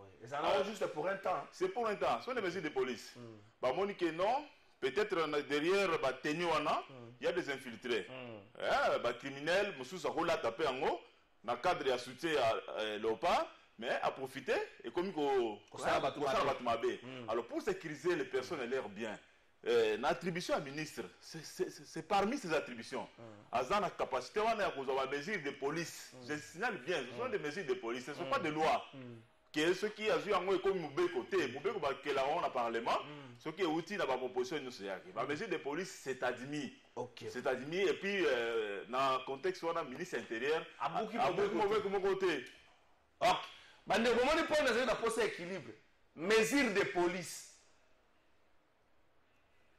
Juste pour un temps. C'est pour un temps. Ce sont des mesures de police. Monique non, peut-être derrière il y a des infiltrés. Les criminels, dans le cadre de soutien à l'OPA, mais à profiter et comme alors pour sécuriser les personnes et leurs biens, l'attribution à ministre, c'est parmi ces attributions. Azan la capacité, on a des mesures de police. Je signale bien, ce sont des mesures de police, ce ne sont pas des lois. Que ceux qui ont joué en comme Moubeko, qui est là au Parlement, ceux qui ont outil dans la proposition, la mesure de police, c'est admis. C'est admis, et puis, dans le contexte où on a ministre intérieur, à beaucoup mauvais côté. Ok. Bande, comment on peut essayer de poser équilibre? Mesure de police.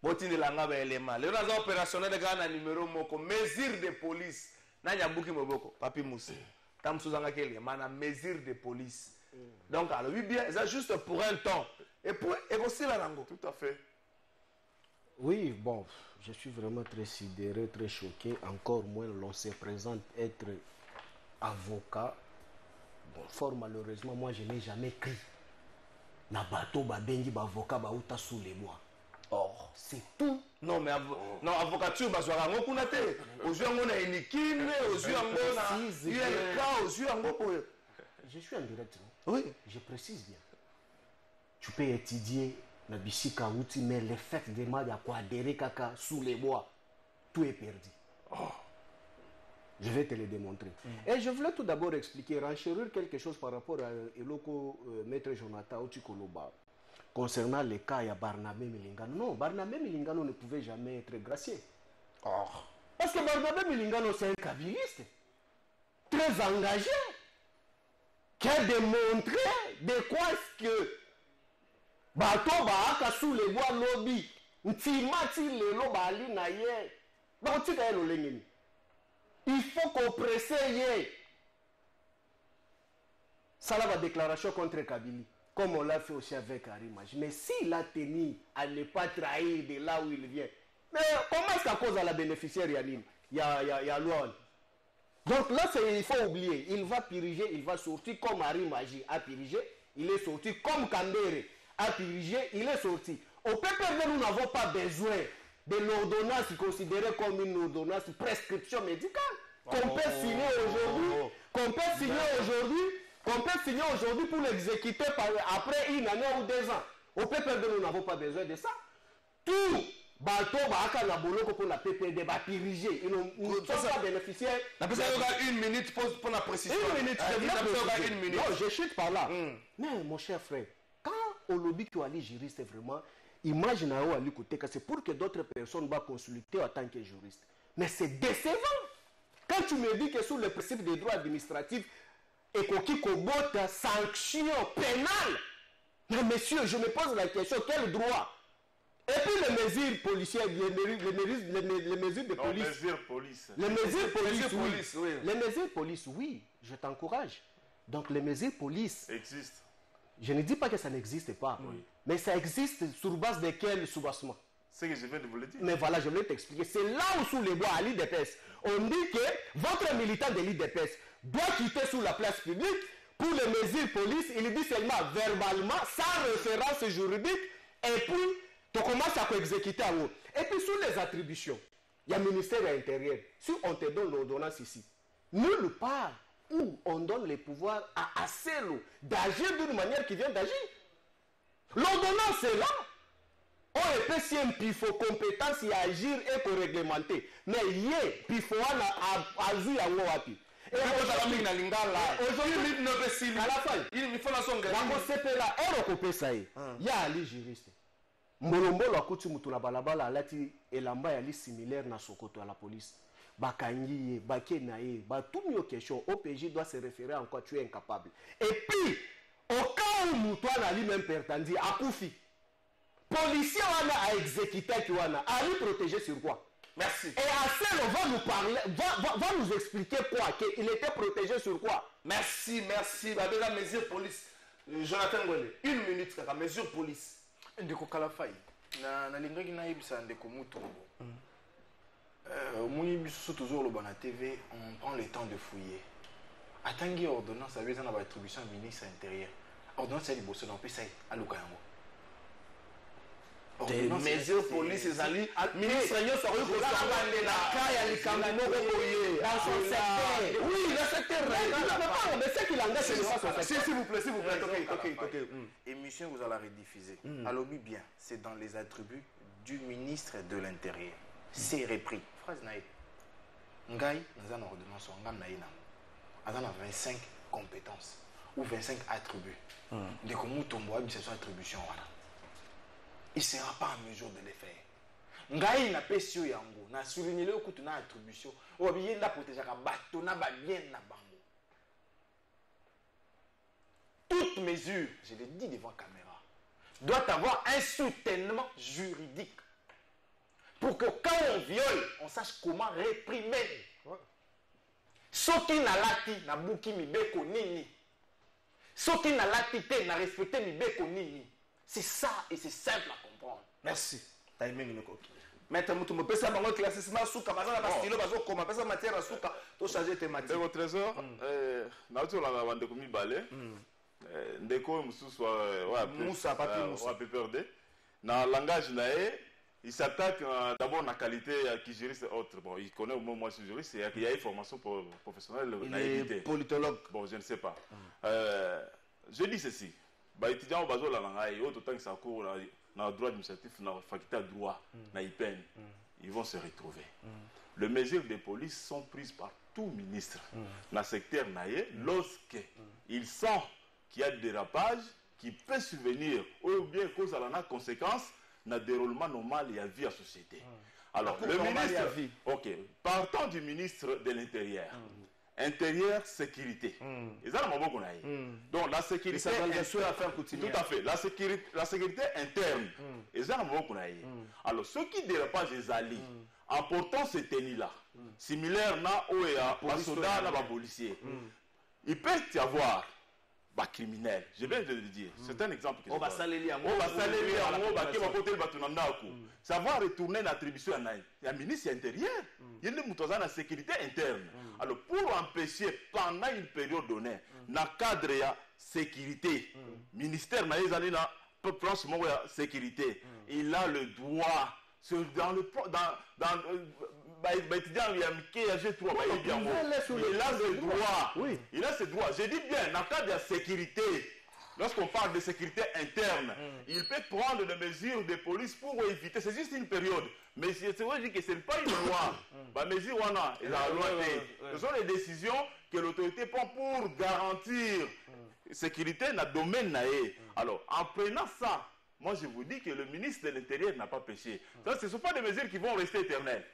Botine langa ba élément. Le raza opérationnel de Ghana numéro moko. Mesure de police. Nanya buki moboko. Papi Moussi. Tam souzanga kele. Mana mesure de police. Donc, alors, oui, bien, c'est juste pour un temps. Et pour aussi la langue. Tout à fait. Oui, bon, je suis vraiment très sidéré, très choqué. Encore moins, l'on se présente être avocat. Bon, fort malheureusement, moi, je n'ai jamais cru. Na bateau, babengi, avocat, baouta sous les bois. Or, c'est tout. Non, mais non, avocature, bazouara, on a été. Aux yeux, on a une équipe, aux yeux, on a ULK, aux yeux, on a. Je suis en direct. Oui. Je précise bien. Tu peux étudier la bisika outi, mais le fait de mal à quoi adhérer caca sous les bois, tout est perdu. Oh. Je vais te le démontrer. Et je voulais tout d'abord expliquer, renchérir quelque chose par rapport à Eloko Maître Jonathan Otikoloba. Concernant les cas, il y a Barnabé Milingano. Non, Barnabé Milingano ne pouvait jamais être gracié. Oh. Parce que Barnabé Milingano, c'est un kabiliste. Très engagé. Qui a démontré de quoi est-ce que Bato Baaka sous les bois lobby. Ntimati le lobali na ye. Baotika le lengeni. Il faut qu'on presse ye. Ça là, la déclaration contre Kabili. Comme on l'a fait aussi avec Arimage. Mais s'il a tenu à ne pas trahir de là où il vient, mais comment est-ce qu'à cause de la bénéficiaire Yanine, il y a l'OL. Donc là, il faut oublier. Il va piriger, il va sortir comme Arimage a pirigé. Il est sorti comme Kandere a pirigé, il est sorti. Au PPV, nous n'avons pas besoin de l'ordonnance considérée comme une ordonnance prescription médicale. Qu'on peut signer aujourd'hui, qu'on peut signer aujourd'hui pour l'exécuter après une année ou 2 ans. Au PPD, nous n'avons pas besoin de ça. Tout bateau pour la PPD va piriger. Ils ne sont pas bénéficiaires. Une minute pour la précision. Une minute, non, je chute par là. Mais mon cher frère, quand au lobby qui est juriste, vraiment, imagine que c'est pour que d'autres personnes vont consulter en tant que juriste. Mais c'est décevant. Quand tu me dis que sous le principe des droits administratifs, et qu'on combatte sanction pénale. Mais monsieur, je me pose la question, quel droit? Et puis les mesures policières, les mesures de police. Les mesures police, oui, je t'encourage. Donc les mesures police existent. Je ne dis pas que ça n'existe pas, mais ça existe sur base de quel soubassement? C'est ce que je viens de vous le dire. Mais voilà, je vais t'expliquer. C'est là où sous les bois à l'IDPS, on dit que votre militant de l'IDPS doit quitter sous la place publique. Pour les mesures police, il dit seulement verbalement, sans référence juridique, et puis tu commences à exécuter en haut. Et puis sous les attributions, il y a le ministère de l'Intérieur. Si on te donne l'ordonnance ici, nulle part où on donne les pouvoirs à ACELO d'agir d'une manière qui vient d'agir. L'ordonnance est là. On est si un pifo compétence à agir et pour réglementer. Mais hier, pifo a agi à Wapi. Et aujourd'hui, il y a les juristes. Molombolo akuti mutuna balabala alati elamba ya li similaire na Sokoto à la police. Bakangi, bakenaye, batumi aux questions. OPJ doit se référer en quoi tu es incapable. Et puis, au cas où Moutouana lui-même pertendit, à Koufi, policier a exécuté Kiwana, a lui protégé sur quoi? Merci. Et Assel va nous parler, va nous expliquer quoi? Qu'il était protégé sur quoi? Merci. La mesure police. Jonathan Ngwele, 1 minute, la mesure police. Ndeko Kalafai, na lingaki na yebisa ndeko Mutombo. Moni biso toujours le na TV, on prend le temps de fouiller. Atangi ordonnance avec une attribution ministre intérieur. Ordonnance est liboso dans PSA à Lukayango. Des mesures police ezali ministre nyonso akoki kosangana na kaya likambo moko boye dans son secteur. Oui, le secteur. Mais c'est qu'il engage le secteur. S'il vous plaît. Émission vous allez rediffuser. À lobby bien, c'est dans les attributs du ministre de l'Intérieur. C'est repris. Phrase naïe. Ngai, nous avons ordonnance, nous avons 25 compétences ou 25 attributs. De comment tomber cette attribution. Il ne sera pas en mesure de les faire. Ngai na pesio yango na souligner le coup na attribution. O bien la protéger ka bato na ba bien na bango. Toute mesure, je le dis devant la caméra, doit avoir un soutènement juridique. Pour que quand on viole, on sache comment réprimer. Soki na lati na buki mibeko nini. Soki na lati te na respecter mibeko nini. C'est ça et c'est simple à comprendre. Merci. Timing le coquille. Maître Moutoumbo, pesa bango classissement souka, bazana ba stylo bazo koma, pesa matière souka, to changer thématique. Au trésor, na tu la bande comme balé. Ndeko mususu wa Moussa papi Moussa. Wa PPRD. Na langage nae, il s'attaque d'abord la qualité qui juriste autre. Bon, il connaît au moins moi je suis juriste, il y a une formation professionnelle. Il est politologue. Bon, je ne sais pas. Je dis ceci. Bah étudiant au bazo la langue, autant que ça court dans le droit administratif, dans la faculté de droit, dans l'IPN, ils vont se retrouver. Les mesures de police sont prises par tout ministre dans le secteur naïe lorsqu'ils sentent qu'il y a des dérapages qui peuvent survenir ou bien cause à la conséquence dans le déroulement normal et la vie à la société. Alors, le ministre, ok, partant du ministre de l'Intérieur, intérieur, sécurité. Et ça, donc, la sécurité tout à fait. La sécurité interne. Et ça, alors, ceux qui dérapagent les alliés, en portant ces tenues-là, similaires à soldats, à policiers, il peut y avoir des criminels. Je viens de le dire. C'est un exemple. On va saler savoir retourner l'attribution à la ministre intérieure. Il y a une sécurité interne. Alors, pour empêcher pendant une période donnée, dans le cadre de la sécurité, ministère franchement la sécurité, il a le droit dans le il a le droit. Il a ce droit. Je dis bien, dans le cadre de la sécurité, lorsqu'on parle de sécurité interne, il peut prendre des mesures de police pour éviter. C'est juste une période. Mais c'est vrai que ce n'est pas une loi. La mesure, ce sont les décisions que l'autorité prend pour garantir la sécurité dans le domaine. Alors, en prenant ça, moi je vous dis que le ministre de l'Intérieur n'a pas péché. Donc, ce ne sont pas des mesures qui vont rester éternelles.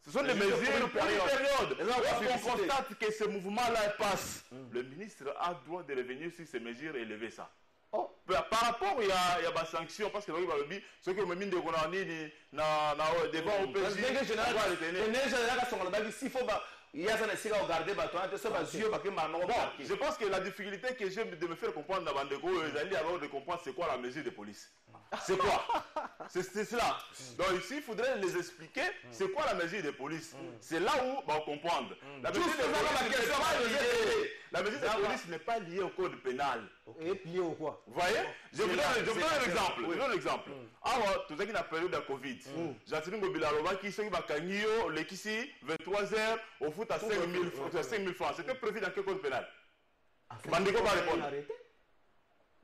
Ce sont des mesures pour une période. On constate que ce mouvement-là passe. Le ministre a le droit de revenir sur ces mesures et élever ça. Par rapport, il y a des sanctions, parce que ce que je devant OPJ, je pense que la difficulté que j'ai de me faire comprendre dans Bandego, de comprendre c'est quoi la mesure de police. C'est quoi? C'est cela. Donc ici, il faudrait les expliquer c'est quoi la mesure de police. C'est là où on comprend. La mesure de police n'est pas liée au code pénal. Et liée au quoi? Vous voyez? Je vous donne un exemple. Je donne un exemple. Alors, tout ça qui est la période de la Covid, Jacqueline Gobilarova qui s'est dit le Kissi, 23h, au foot à 5 000 francs. C'était prévu dans quel code pénal? Bandego va répondre.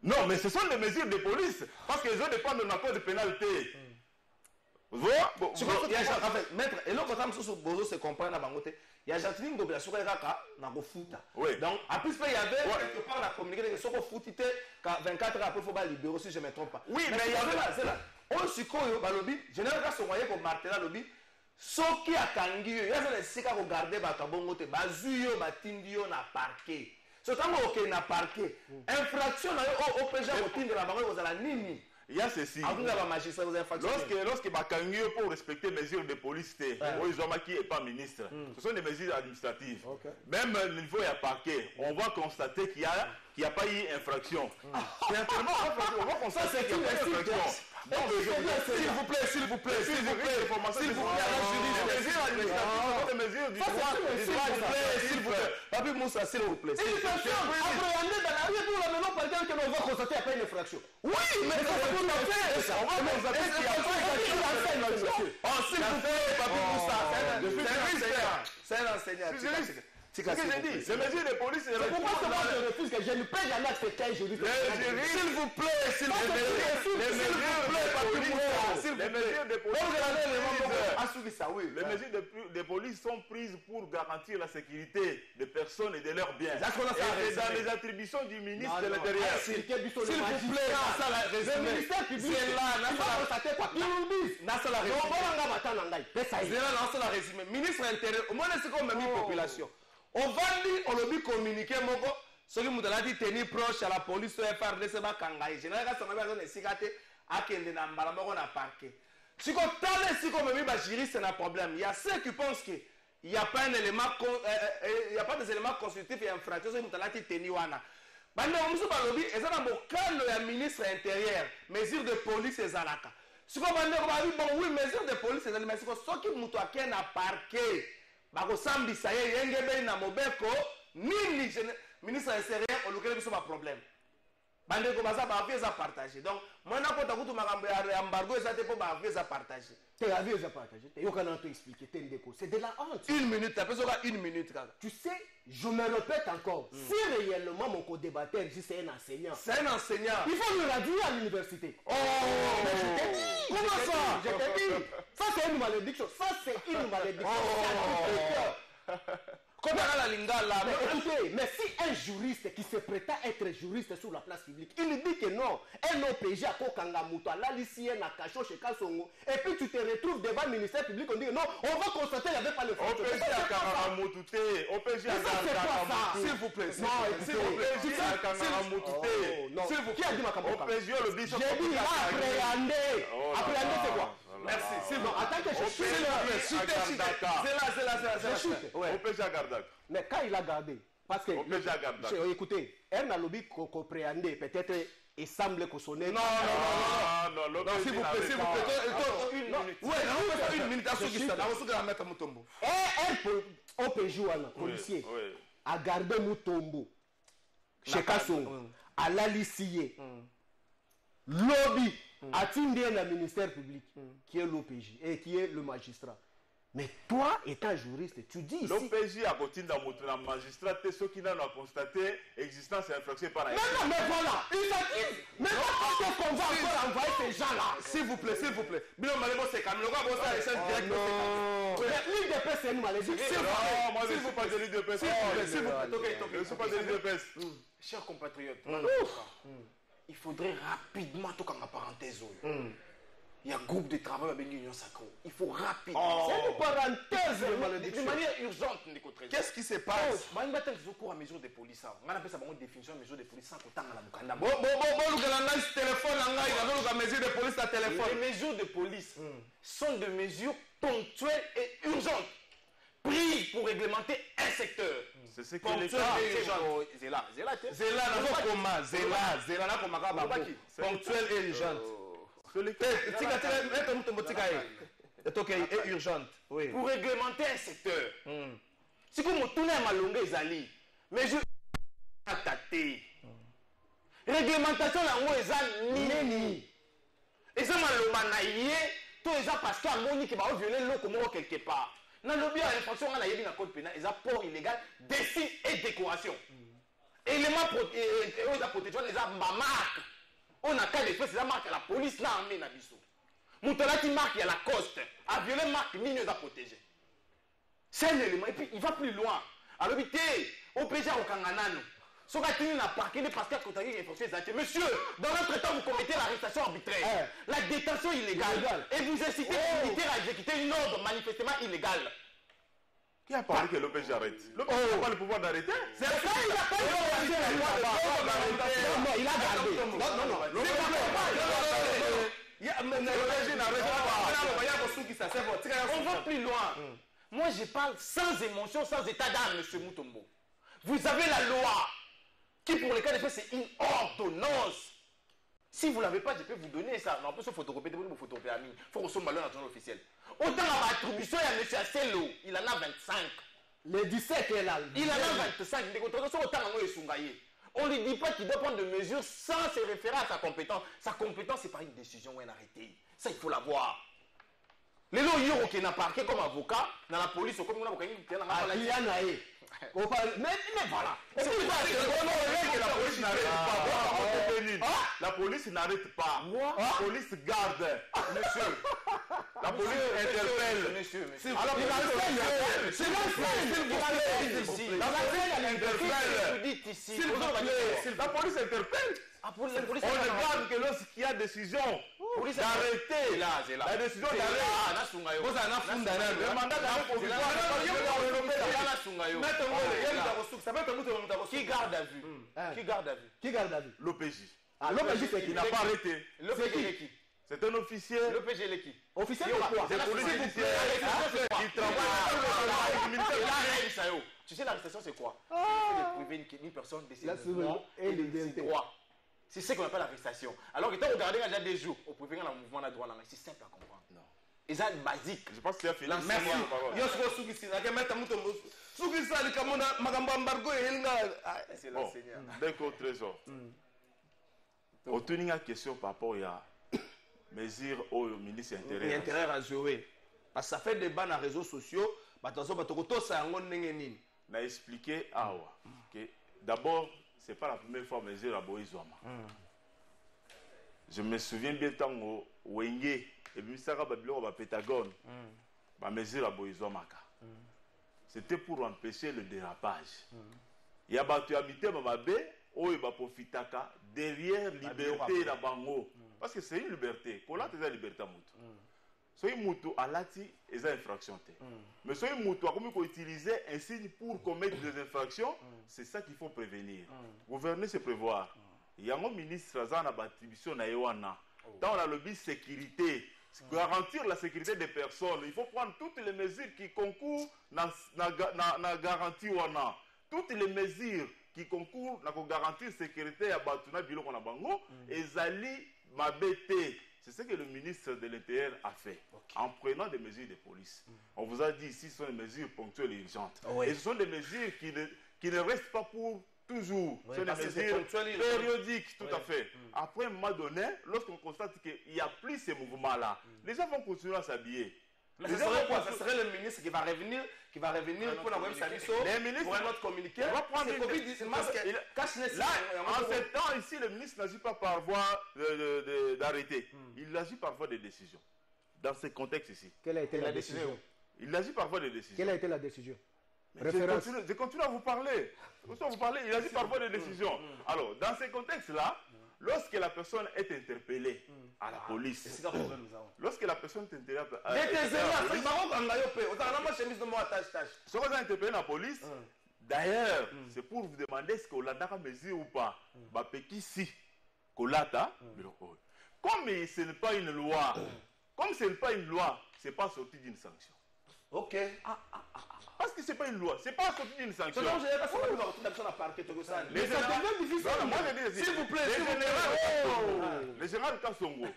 Non, mais ce sont des mesures de police. Parce qu'ils ont dépendent d'un code de pénalité. Vous voyez? Maître, et là, quand on se comprend, il y a Jacqueline Gobilarova sur le foot. Donc, en plus, il y avait quelque part la communication que sur le foot, 24 heures après, il faut pas libérer, si je ne me trompe pas. Oui, mais il y avait là, c'est là. On se connaît au lobby, je n'ai pas soigné comme Martin lobby. Soki akangi yo, yaza na sika regarder ba kabongo te, bazuyo batindi na parquet. So tango ok na parquet. Infraction na yo OPJ otindela bango ozala nini? Il y a ceci. Lorsque bakangi yo pour respecter les mesures de police, ils ont qui est pas ministre. Ce sont des mesures administratives. Même au niveau du parquet, on va constater qu'il n'y a pas eu infraction. Certainement, on va constater qu'il y a pas eu infraction. S'il vous plaît, s'il vous plaît, s'il vous plaît, s'il vous plaît, les mesures administratives, les mesures du droit, s'il vous plaît. Papi Moussa, s'il vous plaît. Une infraction appréhendée dans la rue pour la maison par quelqu'un qu'on va constater après une infraction. Oui, mais c'est tout à fait. On va constater qu'il n'y a pas une infraction. S'il vous plaît, Papi Moussa, c'est un enseignant. C'est ce que j'ai dit. Les mesures de police... C'est pourquoi je refuse que je ne peux jamais accepter un juriste. S'il vous plaît, s'il vous plaît. Les mesures de police sont prises pour garantir la sécurité des personnes et de leurs biens. Et dans les attributions du ministre de l'Intérieur. S'il vous plaît, le ministère public, c'est là, résumé. Ministre intérieur, au moins c'est comme une population. On va dire, on le dit communiquer, ce qui nous a dit tenir proche à la police, FRDC, c'est pas kangaï. Je n'ai pas besoin de s'écarter à qu'il y a un parquet. Si on a si comme juriste, c'est un problème. Il y a ceux qui pensent qu'il n'y a pas un élément, il n'y a pas des éléments constitutifs et infractions, c'est nous a dit tenir wana. Maintenant, on nous a dit, et ça dans le cadre du ministre intérieur, mesures de police et zalaka. Si on a dit, bon, oui, mesures de police et zalaka, mais ce qui nous a dit, parquet. Bakosambisa ye yengebe na mobeko nini ministre intérieur olukele biso ba problème bande ko baza ba aviez à partager donc moi na kota kutu makambo ya embargo ça te po ba aviez à partager te aviez à partager te yokana to expliquer te ndeko c'est de la honte une minute après ça 1 minute kaka tu sais je me répète encore si réellement mon co-débatteur ici c'est un enseignant il faut le radier à l'université mais je t'ai dit comment ça je t'ai dit ça c'est une malédiction Mais écoutez, mais si un juriste qui se prétend être juriste sur la place publique, il dit que non, un OPG à Kokangamuto, à l'Alicien, à Kacho, chez Kassongo, et puis tu te retrouves devant le ministère public, on dit non, on va constater qu'il n'y avait pas le front. OPG à Kangamuto, OPG à Kangamuto, s'il vous plaît, s'il vous plaît, qui a dit ma camarade? OPG, le bishop. J'ai dit appréhender. Appréhender, c'est quoi? Merci. C'est bon. Attends que je chute. C'est là. OPG à Gardak. Mais quand il a gardé, parce que. OPG à Gardak. Écoutez, elle n'a lobby qu'on préhendait, peut-être, il semble que sonner. Non, s'il vous plaît, une minute à ceux qui sont là, on va mettre Mutombo. On peut jouer à un policier, à garder Mutombo, chez Kassongo, à l'Alicier, lobby. A-t-il un ministère public qui est l'OPJ et qui est le magistrat? Mais toi, étant juriste, tu dis ici... L'OPJ a continué dans le magistrat, ceux qui n'ont pas constaté l'existence et infraction par mais non, mais voilà, ils s'accusent. Mais qu'est-ce qu'on va encore envoyer ces gens-là? S'il vous plaît. Bilan Malébo, c'est quand même le gars, ça échange direct. Mais l'UDP, c'est une malédiction. Non, moi, je ne suis pas de l'UDP. S'il vous plaît, je ne suis pas de l'UDP. Chers compatriotes, il faudrait rapidement, tout comme ma parenthèse, il y a un groupe de travail avec l'Union Sacro. Il faut rapidement. C'est une parenthèse de manière urgente. Qu'est-ce qui se passe? Je vais mettre au cours à mesure de police. On appelle ça une définition de mesure de police sans compter dans la Mukanda. Les mesures de police sont des mesures ponctuelles et urgentes prises pour réglementer un secteur. C'est ce que l'État ponctuel et urgente. Pour réglementer un secteur. Si vous me tournez à ma longue Zali, mais je attaqué. Réglementation la nini. Et ça m'a lomanaïé, tout ça parce qu'à Monique va violer l'eau quelque part. Dans le bien, l'infraction à la yébi dans le code pénal, ils ont port illégal, dessin et décoration. Éléments de protection, les a ma marque. On a qu'à l'espèce, c'est la marque à la police, là, en mène à Bissou. Moutala qui marque, il y a la coste. A violé marque, ligne à protéger. C'est un élément. Et puis, il va plus loin. Alors, au PG au Kanganano. Ce qui n'a pas parqué parce qu'il y a une infraction. Monsieur, dans notre temps, vous commettez l'arrestation arbitraire, la détention illégale, et vous incitez les militaires à exécuter une ordre manifestement illégale. Qui a parlé que l'OPJ arrête? L'OPJ n'a pas le pouvoir d'arrêter? C'est ça, il n'a pas le pouvoir d'arrêter. Non, il a gardé. Non. On va plus loin. Moi, je parle sans émotion, sans état d'âme, M. Mutombo. Vous avez la loi qui, pour les cas de fait, c'est une ordonnance. Si vous ne l'avez pas, je peux vous donner ça. Non, on peut se photocopier, vous photocopier à mine. Il faut recevoir le national officiel. Autant à l'attribution, il y a M. Asselo, il en a 25. Le 17 est là. Il en a 25. On ne lui dit pas qu'il doit prendre des mesures sans se référer à sa compétence. Sa compétence, c'est pas une décision ou un arrêté. Ça, il faut l'avoir. Les lois qui n'a parqué comme avocat dans la police, comme on a Mais voilà. C'est pourquoi la police n'arrête pas. La police n'arrête pas. La police garde. Monsieur. La police interpelle. Monsieur. Alors, c'est la la police interpelle. On regarde que lorsqu'il y a décision d'arrêter, la décision d'arrêter, le mandat qui garde à vue? Qui garde à vue? L'OPJ. L'OPJ, c'est qui? Il n'a pas arrêté. C'est qui? C'est un officier. L'OPJ, il est qui? Officier de quoi? C'est policier qui travaille. Tu sais, l'arrestation, c'est quoi? C'est priver une personne de ses mouvements et liberté. C'est ce qu'on appelle l'arrestation. Alors que tu as regardé déjà des jours au privé dans le mouvement de droit, c'est simple à comprendre. Non. Et ça, basique. Je pense que c'est fini. Merci. C'est l'enseignant. D'accord, trésor. Au tenir une question par rapport à mesure au ministre intérieur. Intérieur à jouer. Parce que ça fait débat dans les réseaux sociaux. On a expliqué que d'abord, ce n'est pas la première fois mesure à Boïzouama. Je me souviens bien tant au Wenge et Misaka Babylon au Pentagone, la mesure à Boïzouama. C'était pour empêcher le dérapage. Il y a battu habité Mamabé, où il va profiter derrière liberté la bango. Parce que c'est une liberté. Comment tu as la liberté à Moutou? Si Moutou a lati, il y a infraction. Mais si Moutou a utilisé un signe pour commettre des infractions, c'est ça qu'il faut prévenir. Gouverner, c'est prévoir. Il y a un ministre qui a battu na Ewana. Dans la lobby sécurité, garantir la sécurité des personnes, il faut prendre toutes les mesures qui concourent na garantie Wana. Toutes les mesures qui concourent à garantir la sécurité à Batuna Biloko na Bango et Zali Mabete. C'est ce que le ministre de l'Intérieur a fait en prenant des mesures de police. On vous a dit ici, ce sont des mesures ponctuelles et urgentes. Et ce sont des mesures qui ne restent pas pour toujours. Ce sont des mesures périodiques, tout à fait. Après un moment donné, lorsqu'on constate qu'il n'y a plus ces mouvements-là, les gens vont continuer à s'habiller. Mais ce serait quoi? Ce serait le ministre qui va revenir pour envoyer sa mission pour un autre communiqué. Il va prendre une masque. Là, en ce temps, ici, le ministre n'agit pas par voie d'arrêter. Il agit par voie de décision. Dans ce contexte ici. Quelle a été la décision? Il agit par voie de décision. Quelle a été la décision? Je continue à vous parler. Il agit par voie de décision. Alors, dans ce contexte-là, lorsque la personne est interpellée à la police, lorsque la personne est interpellée à la police, d'ailleurs, c'est pour vous demander ce qu'on a mesure ou pas. Ici, comme ce n'est pas une loi, ce n'est pas sorti d'une sanction. Ok. Parce que ce n'est pas une loi, ce n'est pas sorti d'une sanction. S'il vous plaît, le général Kassongo,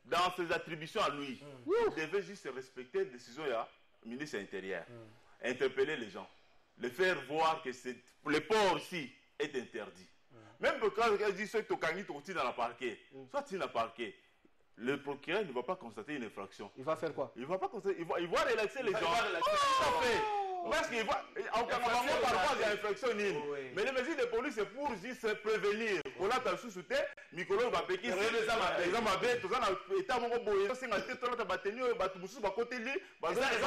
dans ses attributions à lui, il devait juste respecter la décision du ministre intérieur. Interpeller les gens, les faire voir que le port aussi est interdit. Même quand il dit soit Tokani Toti dans la parquet, soit il dans le parquet, le procureur ne va pas constater une infraction. Il va faire quoi? Il va pas constater, il va relaxer les gens. Parce qu'il voit, en parfois il y a infraction. Mais les mesures de police, c'est pour juste prévenir. On a ta sous-souté, Mikolo va péquer. Les hommes avaient, tout ça, état mon beau, c'est un tête, on a battu, Batoussou va côté lui. Machette.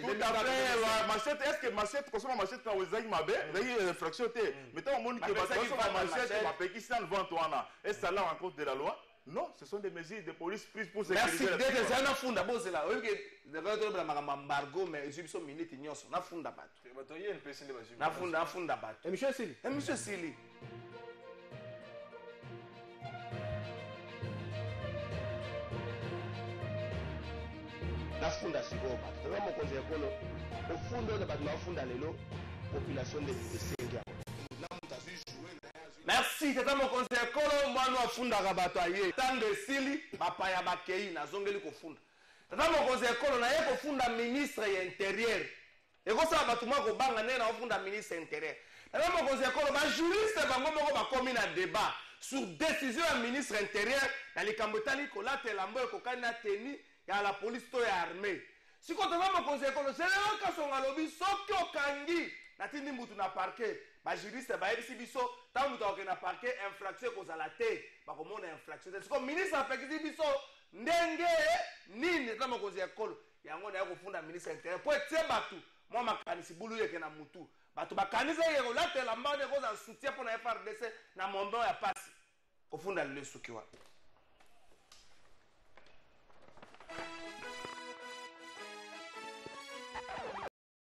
Tout à fait, machette, est-ce que machette, consomme machette quand vous avez ma bête, vous avez infraction. Mettons au monde que machette, va péquer ça devant toi. Est-ce que ça là rencontre de la loi? Non, ce sont des mesures de police prises pour sécuriser. Merci. Dès que ça n'a funda bosse là, oui que de votre embargo mais je suis minute ignoce, na funda bat. Na funda bat. Et monsieur Sili. Monsieur Sili. Na funda siko bat. Tama mo konze kolo. Au fundo de bat na funda lelo population de Sengia. Merci, tata mo conseil kolo mwana afunda kabato aye. Tango esili bapaya bakei nazongeli kofunda. Tata mo conseil kolo na ye kofunda ministre ya intérieur. Ekosala bato mwa kobanga ne na ofunda ministre intérieur. Tata mo conseil kolo ba juriste bango moko bakomi na débat sur décision ya ministre intérieur na likambo tali kolatela mbo ekokani na teni ya la police to ya armée. sikoyo toza mokonzi ya ekolo général Kasonga alobi soki okangi natindi mutu na parquet bajuriste bayebisi biso ntango mutu akokende na parquet infraction ekozala te bakomona infraction te sikoyo ministre apekisi biso ndenge nini eza mokonzi ya ekolo yango naye kofunda ministre intérieur mpo etie bato mwa makanisi bulu yeke na mutu bato bakanisa ye kolatela mbane ekozala soutien mpo na FRDC na mombo ya pasi kofunda lelo soki wana